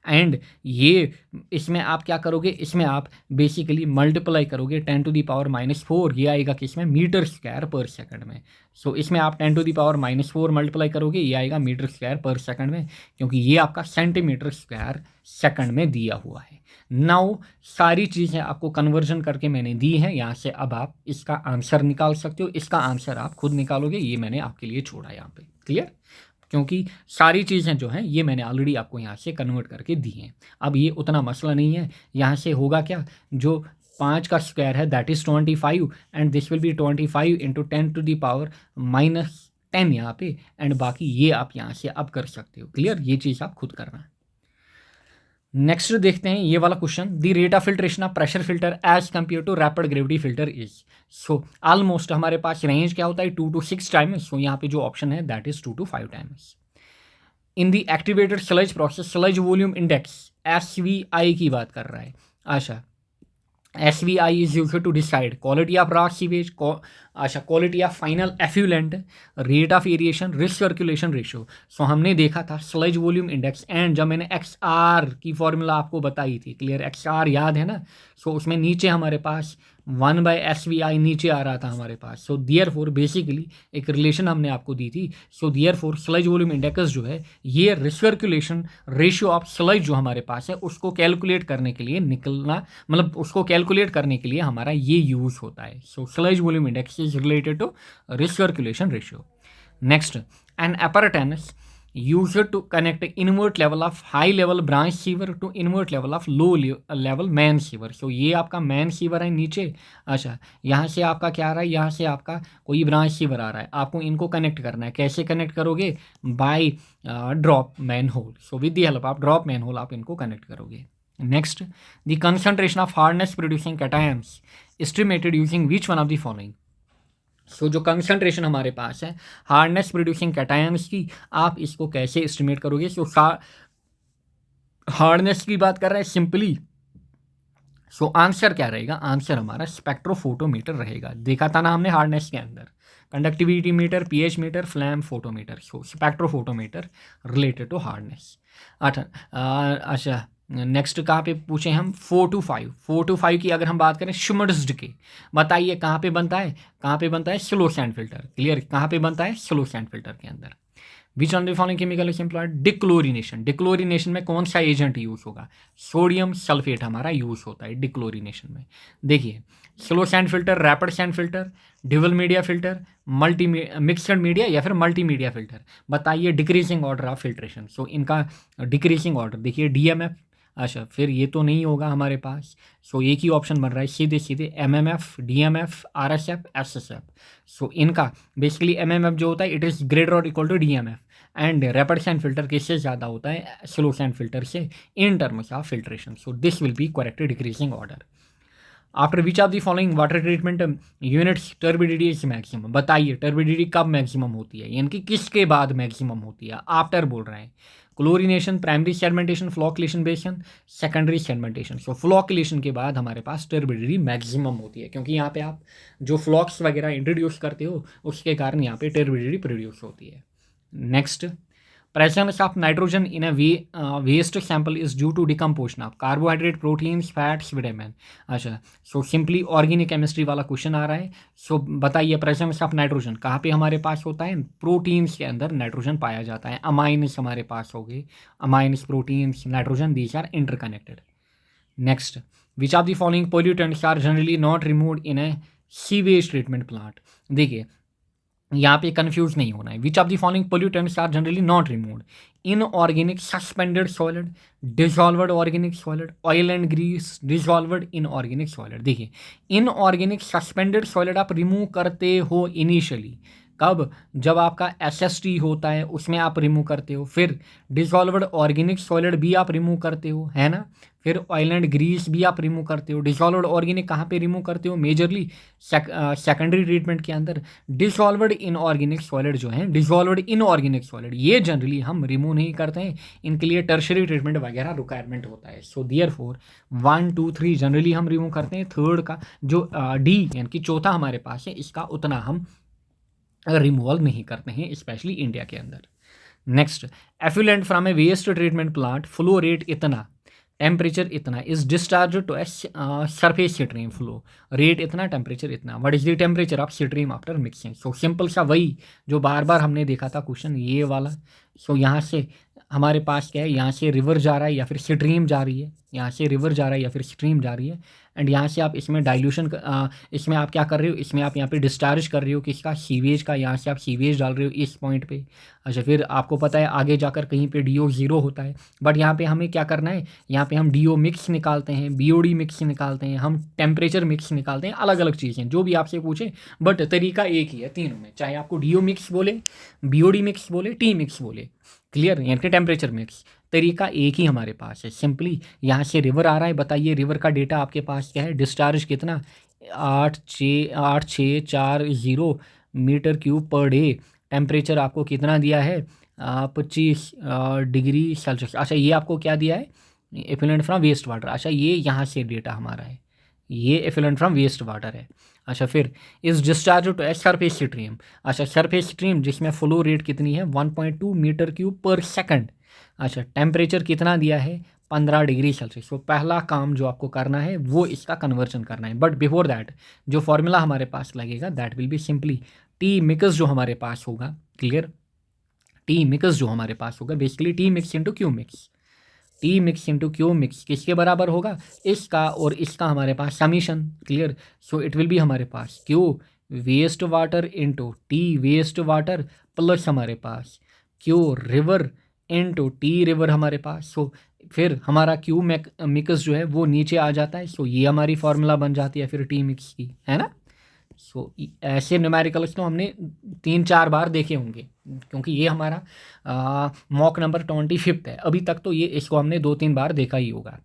एंड ये इसमें आप क्या करोगे, इसमें आप बेसिकली मल्टीप्लाई करोगे 10⁻⁻4, ये आएगा किसमें, मीटर स्क्वायर पर सेकंड में। सो इसमें आप 10⁻⁻4 मल्टीप्लाई करोगे, ये आएगा मीटर स्क्वायर पर सेकंड में, क्योंकि ये आपका सेंटीमीटर स्क्वायर सेकंड में दिया हुआ है। नाउ सारी चीज़ें आपको कन्वर्जन करके मैंने दी हैं, यहाँ से अब आप इसका आंसर निकाल सकते हो। इसका आंसर आप खुद निकालोगे, ये मैंने आपके लिए छोड़ा यहाँ पे, क्लियर, क्योंकि सारी चीज़ें जो हैं ये मैंने ऑलरेडी आपको यहाँ से कन्वर्ट करके दी हैं। अब ये उतना मसला नहीं है, यहाँ से होगा क्या, जो 5 का स्क्वायर है that is 25, and this will B 25 × 10⁻⁻10 यहाँ पे, एंड बाकी ये आप यहाँ से अब कर सकते हो, क्लियर, ये चीज़ आप खुद करना है। नेक्स्ट देखते हैं ये वाला question, the rate of filtration of pressure filter as compare to rapid gravity filter is. So almost हमारे पास रेंज क्या होता है, 2 to 6 टाइम्स। सो यहाँ पे जो ऑप्शन है that is 2 to 5 times. In the activated sludge process, sludge volume index SVI की बात कर रहा है। अच्छा SVI is used to decide quality of raw sewage, अच्छा quality of final effluent, rate of aeration, recirculation ratio. So हमने देखा था स्लज वॉल्यूम इंडेक्स, एंड जब मैंने XR की फॉर्मूला आपको बताई थी, क्लियर, XR याद है ना। सो उसमें नीचे हमारे पास 1/SVI नीचे आ रहा था हमारे पास। सो देयरफॉर बेसिकली एक रिलेशन हमने आपको दी थी। So therefore sludge volume index जो है ये रिसर्कुलेशन रेशियो ऑफ स्लज जो हमारे पास है उसको कैलकुलेट करने के लिए मतलब उसको कैलकुलेट करने के लिए हमारा ये यूज़ होता है। So sludge volume index is related to recirculation ratio. Next, an apparatus used to connect inward level of high level branch sewer to inward level of low level main sewer. So ये आपका main सीवर है नीचे। अच्छा यहाँ से आपका क्या आ रहा है, यहाँ से आपका कोई ब्रांच सीवर आ रहा है, आपको इनको कनेक्ट करना है। कैसे कनेक्ट करोगे, by drop manhole. So with the help of drop manhole आप इनको कनेक्ट करोगे। Next, the concentration of hardness producing cations estimated using which one of the following. So जो कंसंट्रेशन हमारे पास है हार्डनेस प्रोड्यूसिंग कैटायंस की, आप इसको कैसे एस्टिमेट करोगे। सो हार्डनेस की बात कर रहे हैं सिंपली। सो आंसर क्या रहेगा, आंसर हमारा स्पेक्ट्रोफोटोमीटर रहेगा। देखा था ना हमने हार्डनेस के अंदर, conductivity meter, pH meter, flame photometer. So spectrophotometer related to hardness. अच्छा नेक्स्ट कहाँ पे पूछे हम, 4 to 5। 4 to 5 की अगर हम बात करें शुमर्स डिके, बताइए कहाँ पे बनता है, स्लो सैंड फिल्टर, क्लियर, कहाँ पे बनता है, स्लो सैंड फिल्टर के अंदर। Which on the following chemical is employed? Dechlorination. Dechlorination में कौन सा एजेंट यूज होगा? सोडियम सल्फेट हमारा यूज होता है डिक्लोरिनेशन में। देखिए, slow sand filter, rapid sand filter, dual media filter, multi mixed media या फिर मल्टीमीडिया फिल्टर। बताइए decreasing order of filtration. So इनका डिक्रीजिंग ऑर्डर देखिए DMF। अच्छा, फिर ये तो नहीं होगा हमारे पास। सो एक ही ऑप्शन बन रहा है सीधे सीधे, MMF, DMF, RSF, SSF। सो इनका बेसिकली MMF जो होता है इट इज़ ग्रेटर और equal to DMF, and rapid sand filter किससे ज़्यादा होता है? स्लो सैंड फिल्टर से in terms of filtration. So this will be correct decreasing order. After which of the following water treatment units turbidity is maximum? बताइए टर्बिडिटी कब मैक्सिमम होती है, यानी कि किसके बाद मैक्सिमम होती है? आफ्टर बोल रहे हैं। क्लोरिनेशन, प्राइमरी सेडमेंटेशन, फ्लॉक्लेशन बेसन, सेकेंडरी सेडमेंटेशन। सो फ्लॉक्लेशन के बाद हमारे पास टर्बिडिटी मैक्सिमम होती है, क्योंकि यहाँ पे आप जो फ्लॉक्स वगैरह इंट्रोड्यूस करते हो उसके कारण यहाँ पे टर्बिडिटी प्रोड्यूस होती है। Next, presence of nitrogen in a waste sample is due to decomposition of carbohydrate, proteins, fats, vitamin। अच्छा, सो सिंपली ऑर्गेनिक केमिस्ट्री वाला क्वेश्चन आ रहा है। सो बताइए प्रेजेंस ऑफ नाइट्रोजन कहाँ पे हमारे पास होता है? प्रोटीन्स के अंदर नाइट्रोजन पाया जाता है। अमाइन्स हमारे पास हो गए, amines, proteins, nitrogen, these are interconnected. Next, which of the following pollutants are generally not removed in a sewage treatment plant? देखिए यहाँ पे कंफ्यूज नहीं होना है। Which of the following pollutants are generally not removed? Inorganic suspended solid, dissolved organic solid, oil and grease, dissolved inorganic solid. देखिए, इनऑर्गेनिक सस्पेंडेड सॉलिड आप रिमूव करते हो इनिशियली कब? जब आपका SST होता है उसमें आप रिमूव करते हो। फिर डिजॉल्व्ड ऑर्गेनिक सॉलिड भी आप रिमूव करते हो, है ना। फिर ऑयल एंड ग्रीस भी आप रिमूव करते हो। डिजॉल्व्ड ऑर्गेनिक कहाँ पे रिमूव करते हो? मेजरली सेकेंडरी ट्रीटमेंट के अंदर। डिजॉल्व्ड इनऑर्गेनिक सॉलिड जो है, डिजॉल्व्ड इनऑर्गेनिक सॉलिड, ये जनरली हम रिमूव नहीं करते हैं, इनके लिए टर्शरी ट्रीटमेंट वगैरह रिक्वायरमेंट होता है। सो देयरफॉर 1, 2, 3 जनरली हम रिमूव करते हैं। थर्ड का जो D यानी कि चौथा हमारे पास है, इसका उतना हम रिमूवल नहीं करते हैं, स्पेशली इंडिया के अंदर। Next, effluent from a waste treatment plant, flow rate इतना, टेम्परेचर इतना, is discharge to a surface stream, flow rate इतना, टेम्परेचर इतना। What is the temperature of stream after mixing? So simple सा वही जो बार बार हमने देखा था क्वेश्चन, ये वाला। सो यहाँ से हमारे पास क्या है? यहाँ से रिवर जा रहा है या फिर स्ट्रीम जा रही है, यहाँ से रिवर जा रहा है या फिर स्ट्रीम जा रही है, एंड यहाँ से आप इसमें डाइल्यूशन, इसमें आप क्या कर रहे हो? इसमें आप यहाँ पे डिस्चार्ज कर रहे हो किसका? सीवेज का। यहाँ से आप सीवेज डाल रहे हो इस पॉइंट पे। अच्छा, फिर आपको पता है आगे जाकर कहीं पे DO 0 होता है, बट यहाँ पे हमें क्या करना है? यहाँ पे हम DO मिक्स निकालते हैं, BOD मिक्स निकालते हैं, हम टेम्परेचर मिक्स निकालते हैं, अलग अलग चीज़ें जो भी आपसे पूछे, बट तरीका एक ही है तीनों में, चाहे आपको DO मिक्स बोले, BOD मिक्स बोले, T मिक्स बोले। क्लियर? यानी कि टेम्परेचर मिक्स, तरीका एक ही हमारे पास है। सिंपली यहाँ से रिवर आ रहा है, बताइए रिवर का डेटा आपके पास क्या है? डिस्चार्ज कितना? 8640 metre cube per day. Temperature आपको कितना दिया है? 25 डिग्री सेल्सियस। अच्छा, ये आपको क्या दिया है? Effluent from waste water. अच्छा, ये यहाँ से डेटा हमारा है, ये एफ्लुएंट फ्रॉम वेस्ट वाटर है। अच्छा, फिर इस discharge to a surface stream. अच्छा, सरफेस स्ट्रीम जिसमें फ्लो रेट कितनी है? 1.2 मीटर क्यूब पर सेकंड। अच्छा, टेम्परेचर कितना दिया है? 15 डिग्री सेल्सियस। तो पहला काम जो आपको करना है वो इसका कन्वर्जन करना है, बट बिफोर दैट जो फॉर्मूला हमारे पास लगेगा that will be simply T mix जो हमारे पास होगा। क्लियर? T मिक्स जो हमारे पास होगा basically T mix into Q mix. T mix into Q mix किसके बराबर होगा? इसका और इसका हमारे पास summation. Clear? So it will be हमारे पास Q waste water into T waste water plus हमारे पास Q river into T river हमारे पास। सो फिर हमारा क्यू मिक्स जो है वो नीचे आ जाता है। सो ये हमारी फॉर्मूला बन जाती है फिर T मिक्स की, है ना। सो ऐसे न्यूमेरिकल्स तो हमने 3-4 बार देखे होंगे, क्योंकि ये हमारा मॉक नंबर 25 है। अभी तक तो ये इसको हमने 2-3 बार देखा ही होगा।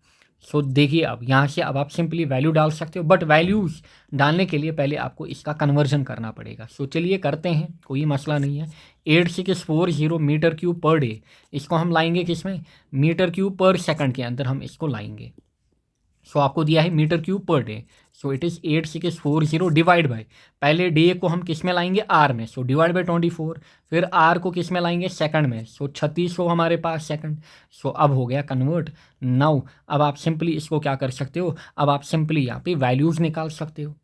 सो देखिए, अब यहाँ से अब आप सिंपली वैल्यू डाल सकते हो, बट वैल्यूज़ डालने के लिए पहले आपको इसका कन्वर्जन करना पड़ेगा। सो चलिए करते हैं, कोई मसला नहीं है। 8640 मीटर क्यूब पर डे, इसको हम लाएंगे किसमें? मीटर क्यूब पर सेकंड के अंदर हम इसको लाएंगे। सो आपको दिया है metre cube per day. So it is 8640 divide by, पहले डे को हम किस में लाएंगे? आर में। So divide by 24। फिर आर को किस में लाएंगे? सेकंड में। सो 3600 हमारे पास सेकंड। सो अब हो गया कन्वर्ट। नाउ अब आप सिंपली इसको क्या कर सकते हो? अब आप सिंपली यहाँ पे वैल्यूज़ निकाल सकते हो।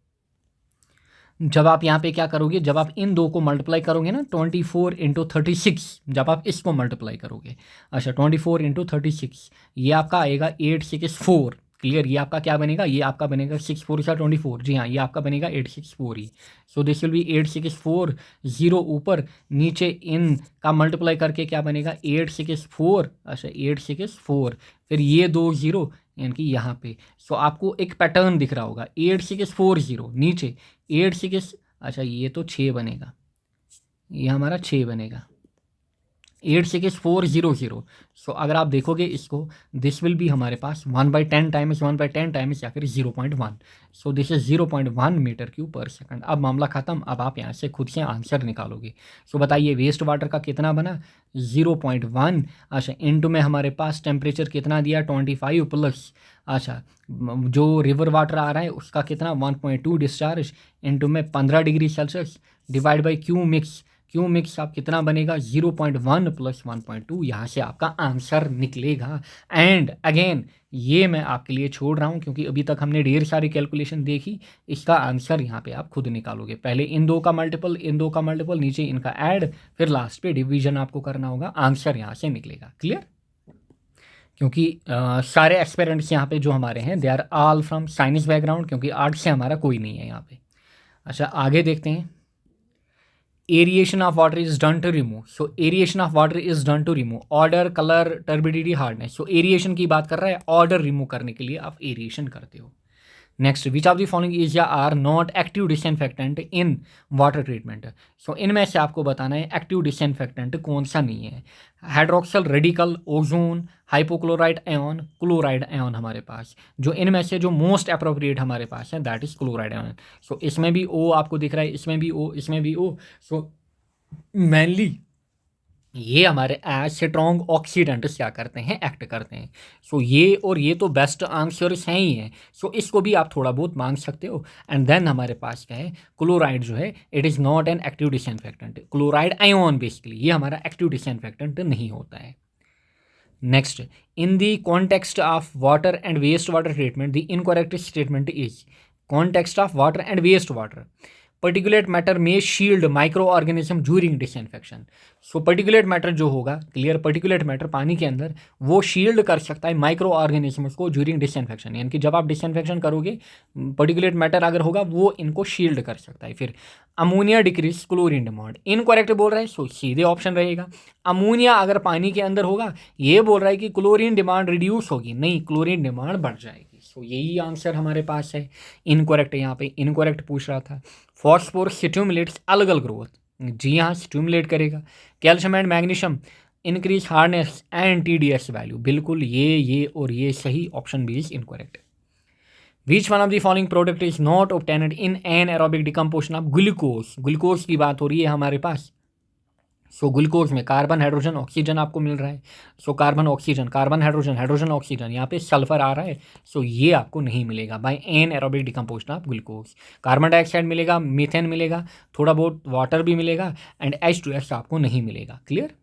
जब आप यहाँ पे क्या करोगे, जब आप इन दो को मल्टीप्लाई करोगे ना 24 इंटू 36, जब आप इसको मल्टीप्लाई करोगे, अच्छा 24 इंटू 36, ये आपका आएगा 864। क्लियर, ये आपका क्या बनेगा, ये आपका बनेगा 6 4 सा 24, जी हाँ, ये आपका बनेगा 864 ही। So this will be 864, zero ऊपर, नीचे इन का मल्टीप्लाई करके क्या बनेगा 864, अच्छा 864, फिर ये 2 जीरो यानी कि यहाँ पे। सो आपको एक पैटर्न दिख रहा होगा, 8640 नीचे 86, अच्छा ये तो 6 बनेगा, ये हमारा 6 बनेगा, 86400। सो अगर आप देखोगे इसको, दिस विल बी हमारे पास 1/10 टाइम्स 1/10 टाइम्स या फिर 0.1। So this is 0.1 metre cube per second. अब मामला ख़त्म, अब आप यहाँ से खुद से आंसर निकालोगे। सो बताइए वेस्ट वाटर का कितना बना, 0.1। अच्छा इनटू में हमारे पास टेम्परेचर कितना दिया 25 प्लस, अच्छा जो रिवर वाटर आ रहा है उसका कितना 1.2 डिस्चार्ज, इनटू में 15 degree Celsius divide by Q mix, Q mix आप कितना बनेगा 0.1 प्लस 1.2, यहाँ से आपका आंसर निकलेगा। एंड अगेन ये मैं आपके लिए छोड़ रहा हूँ क्योंकि अभी तक हमने ढेर सारी कैलकुलेशन देखी, इसका आंसर यहाँ पे आप खुद निकालोगे। पहले इन दो का मल्टीपल, इन दो का मल्टीपल, नीचे इनका ऐड, फिर लास्ट पे डिवीजन आपको करना होगा, आंसर यहाँ से निकलेगा। क्लियर, क्योंकि सारे एक्सपेरिमेंट्स यहाँ पे जो हमारे हैं they are all from science background, क्योंकि आर्ट से हमारा कोई नहीं है यहाँ पे। अच्छा आगे देखते हैं, aeration of water is done to remove, so aeration of water is done to remove order, color, turbidity, hardness। so aeration की बात कर रहा है, order remove करने के लिए आप aeration करते हो। Next, which of the following is या are not active disinfectant in water treatment. So इनमें से आपको बताना है एक्टिव डिसइंफेक्टेंट कौन सा नहीं है। Hydroxyl radical, ozone, hypochloride ion, chloride ion हमारे पास, जो इनमें से जो मोस्ट अप्रोप्रिएट हमारे पास है दैट इज क्लोराइड आयन। सो इसमें भी ओ आपको दिख रहा है, इसमें भी ओ, इसमें भी ओ। सो मेनली ये हमारे एज स्ट्रॉन्ग ऑक्सीडेंट्स क्या करते हैं, एक्ट करते हैं। सो ये और ये तो बेस्ट आंसर्स हैं ही हैं, सो इसको भी आप थोड़ा बहुत मांग सकते हो। एंड देन हमारे पास क्या है, क्लोराइड जो है it is not an active disinfectant, chloride ion basically ये हमारा एक्टिव डिसइंफेक्टेंट नहीं होता है। Next, in the context of water and waste water treatment the incorrect statement is, context of water and waste water, particulate matter में shield microorganism during disinfection. So particulate matter जो होगा, क्लियर, पर्टिकुलेट मैटर पानी के अंदर वो शील्ड कर सकता है माइक्रो ऑर्गेनिज्म्स को ड्यूरिंग डिसइंफेक्शन, यानी कि जब आप डिसइंफेक्शन करोगे पर्टिकुलेट मैटर अगर होगा वो इनको शील्ड कर सकता है। फिर ammonia decrease chlorine demand, incorrect बोल रहा है, सो सीधे ऑप्शन रहेगा। अमोनिया अगर पानी के अंदर होगा, ये बोल रहा है कि क्लोरीन डिमांड रिड्यूस होगी, नहीं क्लोरीन डिमांड बढ़ जाएगी। सो यही आंसर हमारे पास है। इनकरेक्ट, यहाँ पे इनकरेक्ट पूछ रहा था। फॉस्फोरस स्टिमुलेट्स अलगल ग्रोथ, जी हाँ स्टिमुलेट करेगा। Calcium and magnesium increase hardness and TDS value, बिल्कुल ये और ये सही, option B is incorrect. Which one of the following product is not obtained in anaerobic decomposition of glucose, glucose की बात हो रही है हमारे पास। सो ग्लूकोज में कार्बन हाइड्रोजन ऑक्सीजन आपको मिल रहा है। सो carbon oxygen, carbon hydrogen, hydrogen oxygen, यहाँ पे सल्फर आ रहा है, सो ये आपको नहीं मिलेगा by anaerobic decomposition of glucose. Carbon dioxide मिलेगा, मीथेन मिलेगा, थोड़ा बहुत वाटर भी मिलेगा, एंड H2S आपको नहीं मिलेगा। Clear.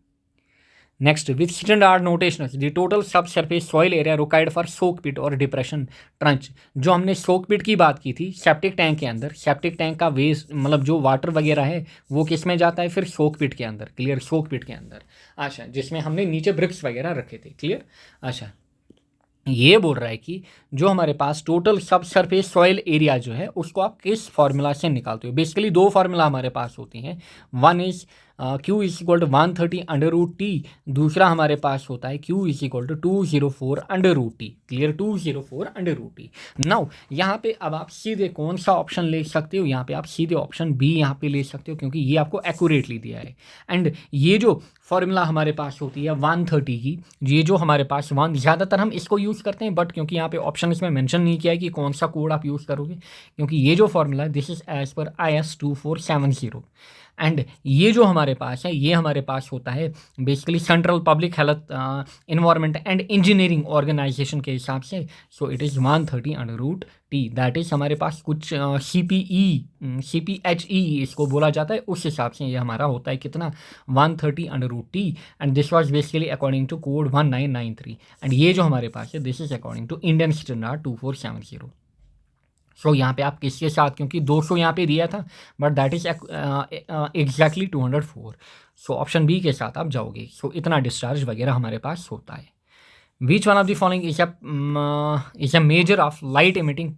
Next, with standard notation the total subsurface soil area required for soak pit और डिप्रेशन ट्रंच। जो हमने सोक पिट की बात की थी सेप्टिक टैंक के अंदर, सेप्टिक टैंक का वेस्ट मतलब जो वाटर वगैरह है वो किस में जाता है, फिर सोक पिट के अंदर। क्लियर, सोक पिट के अंदर, अच्छा जिसमें हमने नीचे ब्रिक्स वगैरह रखे थे। क्लियर, अच्छा ये बोल रहा है कि जो हमारे पास total subsurface soil area जो है उसको आप किस फार्मूला से निकालते हो। बेसिकली दो फार्मूला हमारे पास होती हैं, one is Q is equal to 130 under root T, दूसरा हमारे पास होता है Q is equal to 204 under root T. Clear, 204 under root T. Now यहाँ पे अब आप सीधे कौन सा ऑप्शन ले सकते हो, यहाँ पे आप सीधे ऑप्शन बी यहाँ पे ले सकते हो क्योंकि ये आपको एक्यूरेटली दिया है। एंड ये जो फॉर्मूला हमारे पास होती है 130 की, ये जो हमारे पास वन, ज़्यादातर हम इसको यूज़ करते हैं, बट क्योंकि यहाँ पे ऑप्शन इसमें मेंशन नहीं किया है कि कौन सा कोड आप यूज़ करोगे, क्योंकि ये जो फॉर्मूला है this is as per IS 2470। And ये जो हमारे पास है ये हमारे पास होता है basically central public health environment and engineering organisation के हिसाब से। So it is 130 under root T, that is हमारे पास कुछ CPHE इसको बोला जाता है, उस हिसाब से ये हमारा होता है कितना 130 under root T. And this was basically according to code 1993। And ये जो हमारे पास है this is according to Indian standard 2470। So यहाँ पे आप किसके साथ, क्योंकि 200 यहाँ पे दिया था but that is exactly 204, so option B के साथ आप जाओगे। सो इतना डिस्चार्ज वगैरह हमारे पास होता है। Which one of the following is a measure of light emitting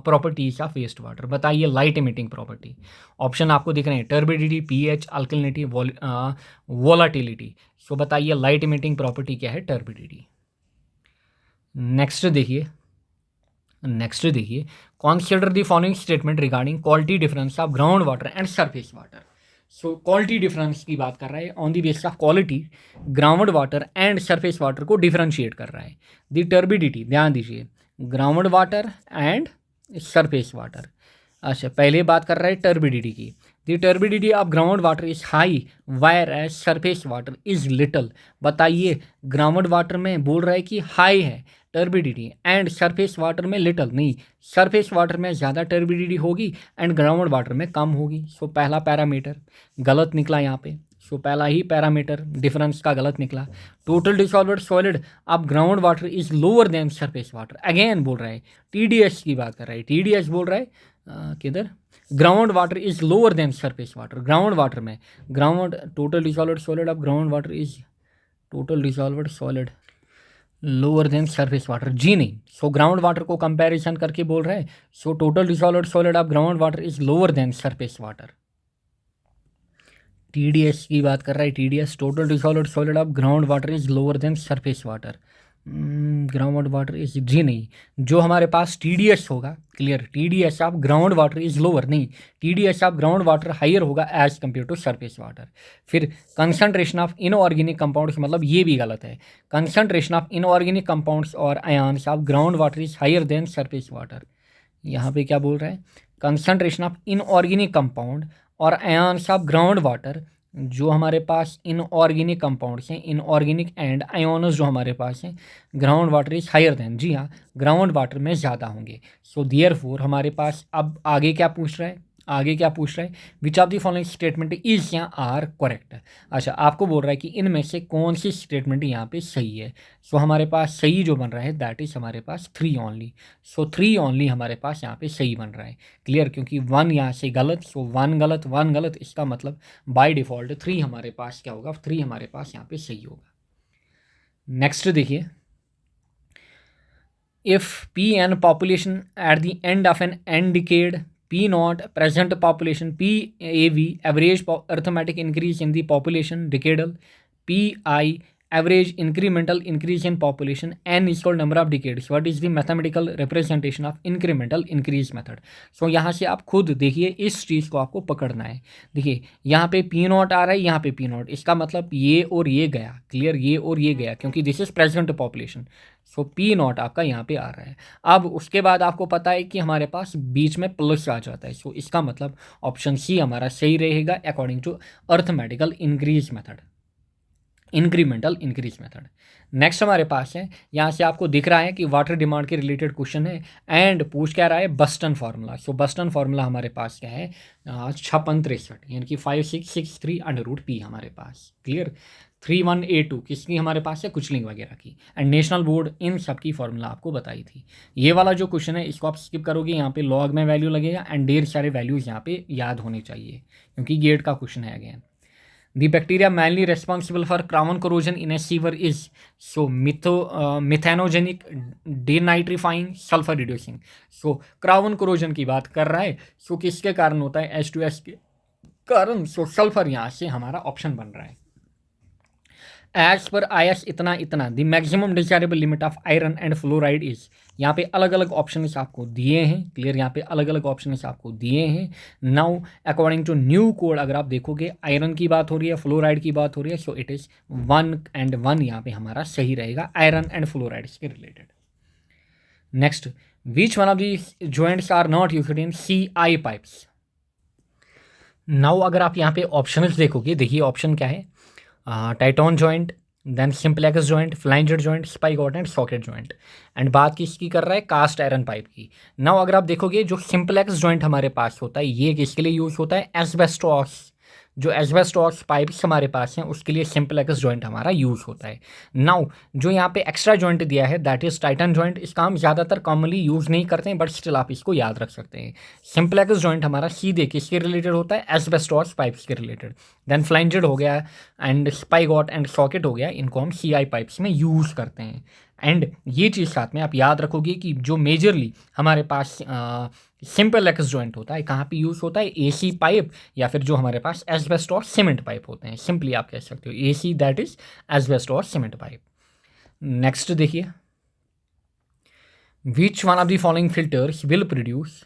properties of waste water. बताइए लाइट इमिटिंग प्रॉपर्टी। ऑप्शन आपको दिख रहे हैं, turbidity, pH, alkalinity, volatility. So बताइए लाइट इमिटिंग प्रॉपर्टी क्या है? टर्बिडिटी। नेक्स्ट देखिए, consider the following statement regarding quality difference of ground water and surface water. So quality difference की बात कर रहा है, on the basis of quality ground water and surface water को डिफरेंशिएट कर रहा है। द टर्बिडिटी, ध्यान दीजिए, ground water and surface water. अच्छा, पहले बात कर रहा है टर्बिडिटी की। The turbidity of ground water is high whereas surface water is little. बताइए, ग्राउंड वाटर में बोल रहा है कि हाई है टर्बिडिटी एंड सरफेस वाटर में लिटल, नहीं, सरफेस वाटर में ज़्यादा टर्बिडिटी होगी एंड ग्राउंड वाटर में कम होगी। सो पहला पैरामीटर गलत निकला यहाँ पे। सो पहला ही पैरामीटर डिफरेंस का गलत निकला। Total dissolved solid of ground water is lower than surface water. Again बोल रहा है, टीडीएस की बात कर रहा है, टीडीएस बोल रहा है किधर, ground water is lower than surface water. Ground water में ground total dissolved solid of ground water is total dissolved solid lower than surface water, जी नहीं। सो ग्राउंड वाटर को कंपैरिजन करके बोल रहा है, so total dissolved solid of ground water is lower than surface water. TDS की बात कर रहा है, TDS total dissolved solid of ground water is lower than surface water. Ground water is, जी नहीं, जो हमारे पास टीडीएस होगा, clear, TDS of ground water is lower, नहीं, TDS of ground water higher होगा as compare to surface water. फिर कंसंट्रेशन ऑफ इनऑर्गेनिक कंपाउंड्स, मतलब ये भी गलत है, कंसंट्रेशन ऑफ इनऑर्गेनिक कंपाउंड्स और ions of ground water is higher than surface water. यहाँ पे क्या बोल रहा है, कंसंट्रेशन ऑफ इनऑर्गेनिक कंपाउंड और आयन्स ऑफ ग्राउंड वाटर, जो हमारे पास इनऑर्गेनिक कंपाउंड्स हैं, इनऑर्गेनिक एंड आयोनस जो हमारे पास हैं, ground water is higher than, जी हाँ, ग्राउंड वाटर में ज़्यादा होंगे। सो देयरफॉर हमारे पास अब आगे क्या पूछ रहा है, which of the following statement is या आर करेक्ट। अच्छा, आपको बोल रहा है कि इनमें से कौन सी स्टेटमेंट यहाँ पे सही है। सो हमारे पास सही जो बन रहा है दैट इज हमारे पास 3 ओनली। सो 3 ओनली हमारे पास यहाँ पे सही बन रहा है, क्लियर, क्योंकि 1 यहाँ से गलत, सो 1 गलत 1 गलत, इसका मतलब बाय डिफ़ॉल्ट 3 हमारे पास क्या होगा, 3 हमारे पास यहाँ पे सही होगा। नेक्स्ट देखिए, if P N population at the end of an N decade, P naught present population, PAV average arithmetic increase in the population decadal, PI average incremental increase in population, n is equal number of decades. What is the mathematical representation of incremental increase method? So यहाँ से आप खुद देखिए, इस चीज़ को आपको पकड़ना है। देखिए यहाँ पे P नॉट आ रहा है, यहाँ पे P नॉट, इसका मतलब ये और ये गया, क्लियर, ये और ये गया, क्योंकि this is present population. So P not आपका यहाँ पे आ रहा है। अब उसके बाद आपको पता है कि हमारे पास बीच में प्लस आ जाता है। सो इसका मतलब ऑप्शन सी हमारा सही रहेगा according to arithmetical increase method, incremental increase method. Next हमारे पास है, यहाँ से आपको दिख रहा है कि वाटर डिमांड के रिलेटेड क्वेश्चन है एंड पूछ क्या रहा है, बस्टन फार्मूला। सो बस्टन फार्मूला हमारे पास क्या है, 5663, यानी कि 5663√P हमारे पास, क्लियर। 3182 किसकी हमारे पास है, कुचलिंग वगैरह की, एंड नेशनल बोर्ड इन सब की फॉर्मूला आपको बताई थी। ये वाला जो क्वेश्चन है इसको आप स्किप करोगे, यहाँ पे लॉग में वैल्यू लगेगा एंड ढेर सारे वैल्यूज़ यहाँ पे याद होने चाहिए, क्योंकि गेट का क्वेश्चन है again. The bacteria mainly responsible for crown corrosion in a sewer is, so methanogenic, denitrifying, sulfur reducing. So crown corrosion की बात कर रहा है, so किसके कारण होता है, H2S के कारण। so सल्फर यहाँ से हमारा ऑप्शन बन रहा है। एज पर IS इतना the maximum desirable limit of iron and fluoride is, यहाँ पे अलग अलग ऑप्शन आपको दिए हैं, क्लियर, यहाँ पे अलग अलग ऑप्शन आपको दिए हैं। Now according to new code अगर आप देखोगे, आयरन की बात हो रही है, फ्लोराइड की बात हो रही है, सो इट इज़ 1 and 1 यहाँ पे हमारा सही रहेगा आयरन एंड फ्लोराइड के रिलेटेड। Next, which one of the joints are not used in CI pipes. Now अगर आप यहाँ पे ऑप्शन देखोगे, देखिए ऑप्शन क्या है, Tyton joint, then simplex joint, flanger joint, spigot and socket joint, and बात किसकी कर रहा है, कास्ट आयरन पाइप की। नाउ अगर आप देखोगे जो सिंप्लेक्स जॉइंट हमारे पास होता है, ये किसके लिए यूज़ होता है, एस्बेस्टॉस, जो एस्बेस्टॉस पाइप्स हमारे पास हैं उसके लिए सिंपलेक्स जॉइंट हमारा यूज़ होता है। नाउ जो यहाँ पे एक्स्ट्रा जॉइंट दिया है दैट इज़ टाइटन जॉइंट, इसका हम ज़्यादातर कॉमनली यूज़ नहीं करते हैं, बट स्टिल आप इसको याद रख सकते हैं। सिंपलेक्स जॉइंट हमारा सीधे किसके रिलेटेड होता है, एस्बेस्टॉस पाइप्स के रिलेटेड। देन फ्लांजेड हो गया एंड स्पाइगॉट एंड सॉकेट हो गया, इनको हम CI पाइप्स में यूज़ करते हैं। एंड ये चीज़ साथ में आप याद रखोगे कि जो मेजरली हमारे पास सिंपल एक्स जॉइंट होता है कहाँ पे यूज़ होता है, AC पाइप या फिर जो हमारे पास एस्बेस्टॉस सीमेंट पाइप होते हैं। सिंपली आप कह सकते हो AC that is asbestos cement pipe. Next देखिए, which one of the following filters will produce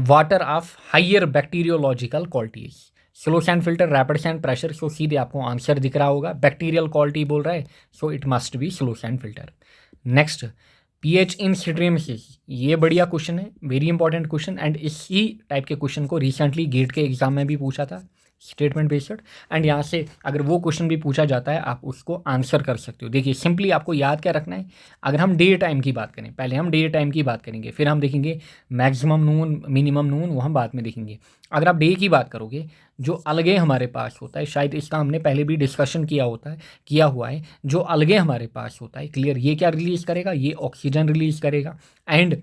water of higher bacteriological qualities. Slow sand filter, rapid sand, pressure. So सीधे आपको आंसर दिख रहा होगा, बैक्टीरियल क्वालिटी बोल रहा है, so it must be slow sand filter. Next, pH in streams, ये बढ़िया क्वेश्चन है, वेरी इंपॉर्टेंट क्वेश्चन, एंड इसी टाइप के क्वेश्चन को रिसेंटली गेट के एग्जाम में भी पूछा था, स्टेटमेंट बेस्ड। एंड यहाँ से अगर वो क्वेश्चन भी पूछा जाता है आप उसको आंसर कर सकते हो। देखिए सिंपली आपको याद क्या रखना है, अगर हम डे टाइम की बात करें, पहले हम डे टाइम की बात करेंगे, फिर हम देखेंगे मैक्सिमम नून मिनिमम नून, वो हम बाद में देखेंगे। अगर आप डे की बात करोगे, जो अलगे हमारे पास होता है, शायद इसका हमने पहले भी डिस्कशन किया हुआ है, जो अलगे हमारे पास होता है, क्लियर, ये क्या रिलीज़ करेगा, ये ऑक्सीजन रिलीज़ करेगा। एंड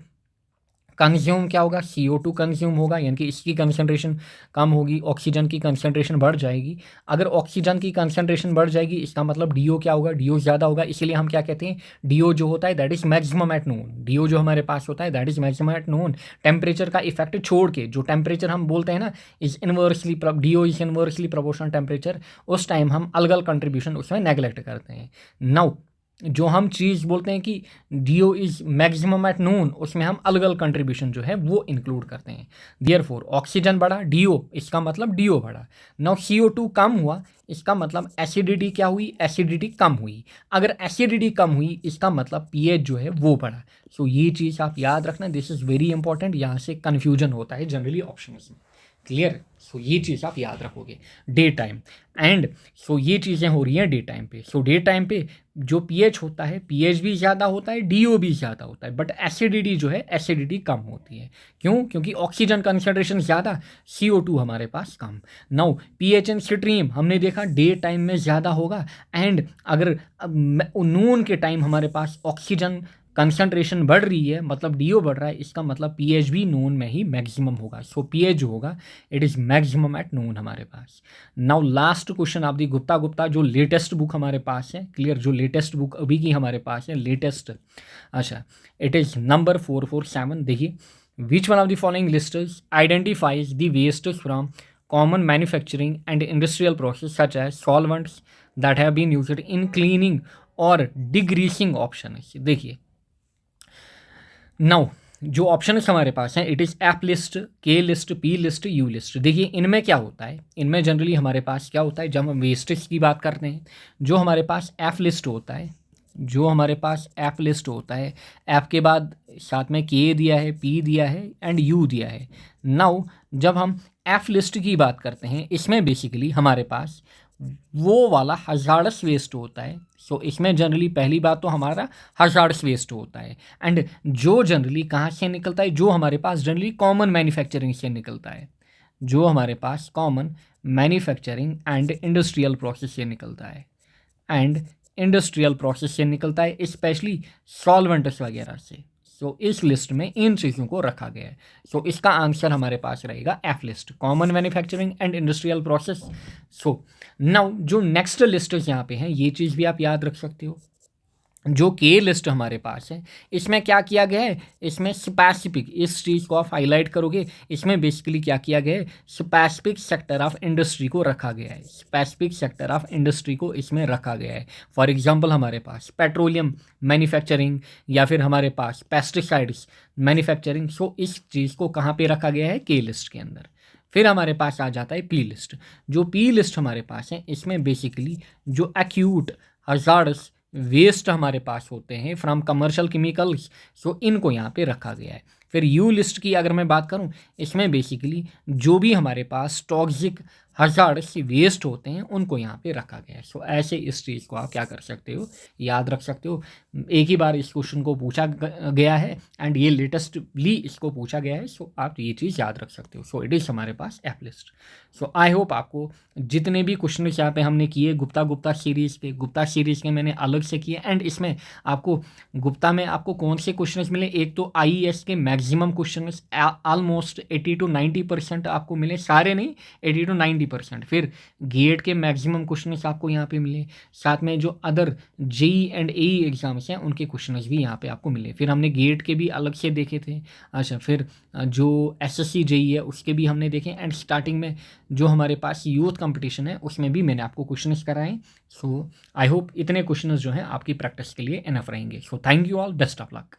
कंज्यूम क्या होगा, CO2 कंज्यूम होगा, यानी कि इसकी कंसंट्रेशन कम होगी, ऑक्सीजन की कंसंट्रेशन बढ़ जाएगी। अगर ऑक्सीजन की कंसंट्रेशन बढ़ जाएगी इसका मतलब DO क्या होगा, DO ज़्यादा होगा। इसीलिए हम क्या कहते हैं, DO जो होता है that is maximum at Noon. DO जो हमारे पास होता है that is maximum at Noon. Temperature का इफेक्ट छोड़ के जो टेम्परेचर हम बोलते हैं ना, is inversely DO is inversely proportional temperature, उस टाइम हम अलग अलग कंट्रीब्यूशन उसमें नेगलेक्ट करते हैं। नाउ जो हम चीज़ बोलते हैं कि DO इज़ मैक्सिमम एट नून, उसमें हम अलग अलग कंट्रीब्यूशन जो है वो इंक्लूड करते हैं। देयरफॉर ऑक्सीजन बढ़ा, DO इसका मतलब DO बढ़ा। नाउ CO2 कम हुआ, इसका मतलब एसिडिटी क्या हुई, एसिडिटी कम हुई। अगर एसिडिटी कम हुई इसका मतलब pH जो है वो बढ़ा। सो ये चीज़ आप याद रखना, दिस इज़ वेरी इंपॉर्टेंट, यहाँ से कन्फ्यूजन होता है जनरली ऑप्शन में, क्लियर। सो ये चीज़ आप याद रखोगे डे टाइम। एंड सो ये चीज़ें हो रही हैं डे टाइम पे। सो डे टाइम पे जो pH होता है, pH भी ज़्यादा होता है, DO भी ज़्यादा होता है, बट एसिडिटी जो है एसिडिटी कम होती है। क्यों, क्योंकि ऑक्सीजन कंसंट्रेशन ज़्यादा, CO2 हमारे पास कम। नाउ pH इन स्ट्रीम हमने देखा डे टाइम में ज़्यादा होगा, एंड अगर नून के टाइम हमारे पास ऑक्सीजन कंसंट्रेशन बढ़ रही है, मतलब DO बढ़ रहा है, इसका मतलब pH भी नून में ही मैक्सिमम होगा। सो pH जो होगा it is maximum at noon हमारे पास। Now last question of the Gupta जो लेटेस्ट बुक हमारे पास है, क्लियर, जो लेटेस्ट बुक अभी की हमारे पास है लेटेस्ट, अच्छा, इट इज़ नंबर 447। देखिए, which one of the following lists identifies the waste from common manufacturing and industrial process such as solvents that have been used in cleaning और डिग्रीसिंग ऑप्शन। देखिए नाउ जो ऑप्शन हमारे पास हैं it is F list, K list, P list, U list. देखिए इनमें क्या होता है, इनमें जनरली हमारे पास क्या होता है, जब हम वेस्टेज की बात करते हैं, जो हमारे पास एफ लिस्ट होता है, जो हमारे पास एफ लिस्ट होता है, एफ के बाद साथ में के दिया है, पी दिया है एंड यू दिया है। नाउ जब हम एफ लिस्ट की बात करते हैं, इसमें बेसिकली हमारे पास वो वाला हज़ार्डस वेस्ट होता है। सो इसमें जनरली पहली बात तो हमारा हज़ार्डस वेस्ट होता है, एंड जो जनरली कहाँ से निकलता है, जो हमारे पास जनरली कॉमन मैन्युफैक्चरिंग से निकलता है, जो हमारे पास common manufacturing and industrial process से निकलता है, एंड इंडस्ट्रियल प्रोसेस से निकलता है, स्पेशली सॉल्वेंट्स वगैरह से। सो इस लिस्ट में इन चीज़ों को रखा गया है। सो इसका आंसर हमारे पास रहेगा F list, common manufacturing and industrial process. So now जो नेक्स्ट लिस्ट यहाँ पे हैं, ये चीज़ भी आप याद रख सकते हो। जो के लिस्ट हमारे पास है, इसमें क्या किया गया है, इसमें स्पेसिफिक, इस चीज़ को आप हाईलाइट करोगे, इसमें बेसिकली क्या किया गया है, स्पेसिफिक सेक्टर ऑफ इंडस्ट्री को रखा गया है, स्पेसिफिक सेक्टर ऑफ इंडस्ट्री को इसमें रखा गया है। फॉर एग्जांपल हमारे पास पेट्रोलियम मैन्युफैक्चरिंग या फिर हमारे पास पेस्टिसाइड्स मैन्युफैक्चरिंग। सो इस चीज़ को कहाँ पे रखा गया है, के लिस्ट के अंदर। फिर हमारे पास आ जाता है पी लिस्ट। जो पी लिस्ट हमारे पास है, इसमें बेसिकली जो एक्यूट हज़ार्डस वेस्ट हमारे पास होते हैं फ्रॉम कमर्शियल केमिकल्स, सो इनको यहाँ पे रखा गया है। फिर यू लिस्ट की अगर मैं बात करूँ, इसमें बेसिकली जो भी हमारे पास टॉक्सिक हज़ार्ड से वेस्ट होते हैं उनको यहाँ पे रखा गया है। सो ऐसे इस चीज़ को आप क्या कर सकते हो, याद रख सकते हो। एक ही बार इस क्वेश्चन को पूछा गया है एंड ये लेटेस्टली इसको पूछा गया है, सो आप ये चीज़ याद रख सकते हो। सो इट इज़ हमारे पास एप लिस्ट। सो आई होप आपको जितने भी क्वेश्चन यहाँ पे हमने किए गुप्ता सीरीज़ के मैंने अलग से किए, एंड इसमें आपको गुप्ता में आपको कौन से क्वेश्चन मिले, एक तो आईएएस के मैक्सिमम क्वेश्चन ऑलमोस्ट 80 to 90% आपको मिले, सारे नहीं 80 to 90%। फिर गेट के मैक्सिमम क्वेश्चन आपको यहाँ पे मिले, साथ में जो other JE and AE exams हैं उनके क्वेश्चन भी यहाँ पे आपको मिले। फिर हमने गेट के भी अलग से देखे थे। अच्छा, फिर जो एसएससी जेई है उसके भी हमने देखे, एंड स्टार्टिंग में जो हमारे पास यूथ कंपटीशन है उसमें भी मैंने आपको क्वेश्चन कराए। सो आई होप इतने क्वेश्चन जो हैं आपकी प्रैक्टिस के लिए इनफ रहेंगे। So thank you all, best of luck.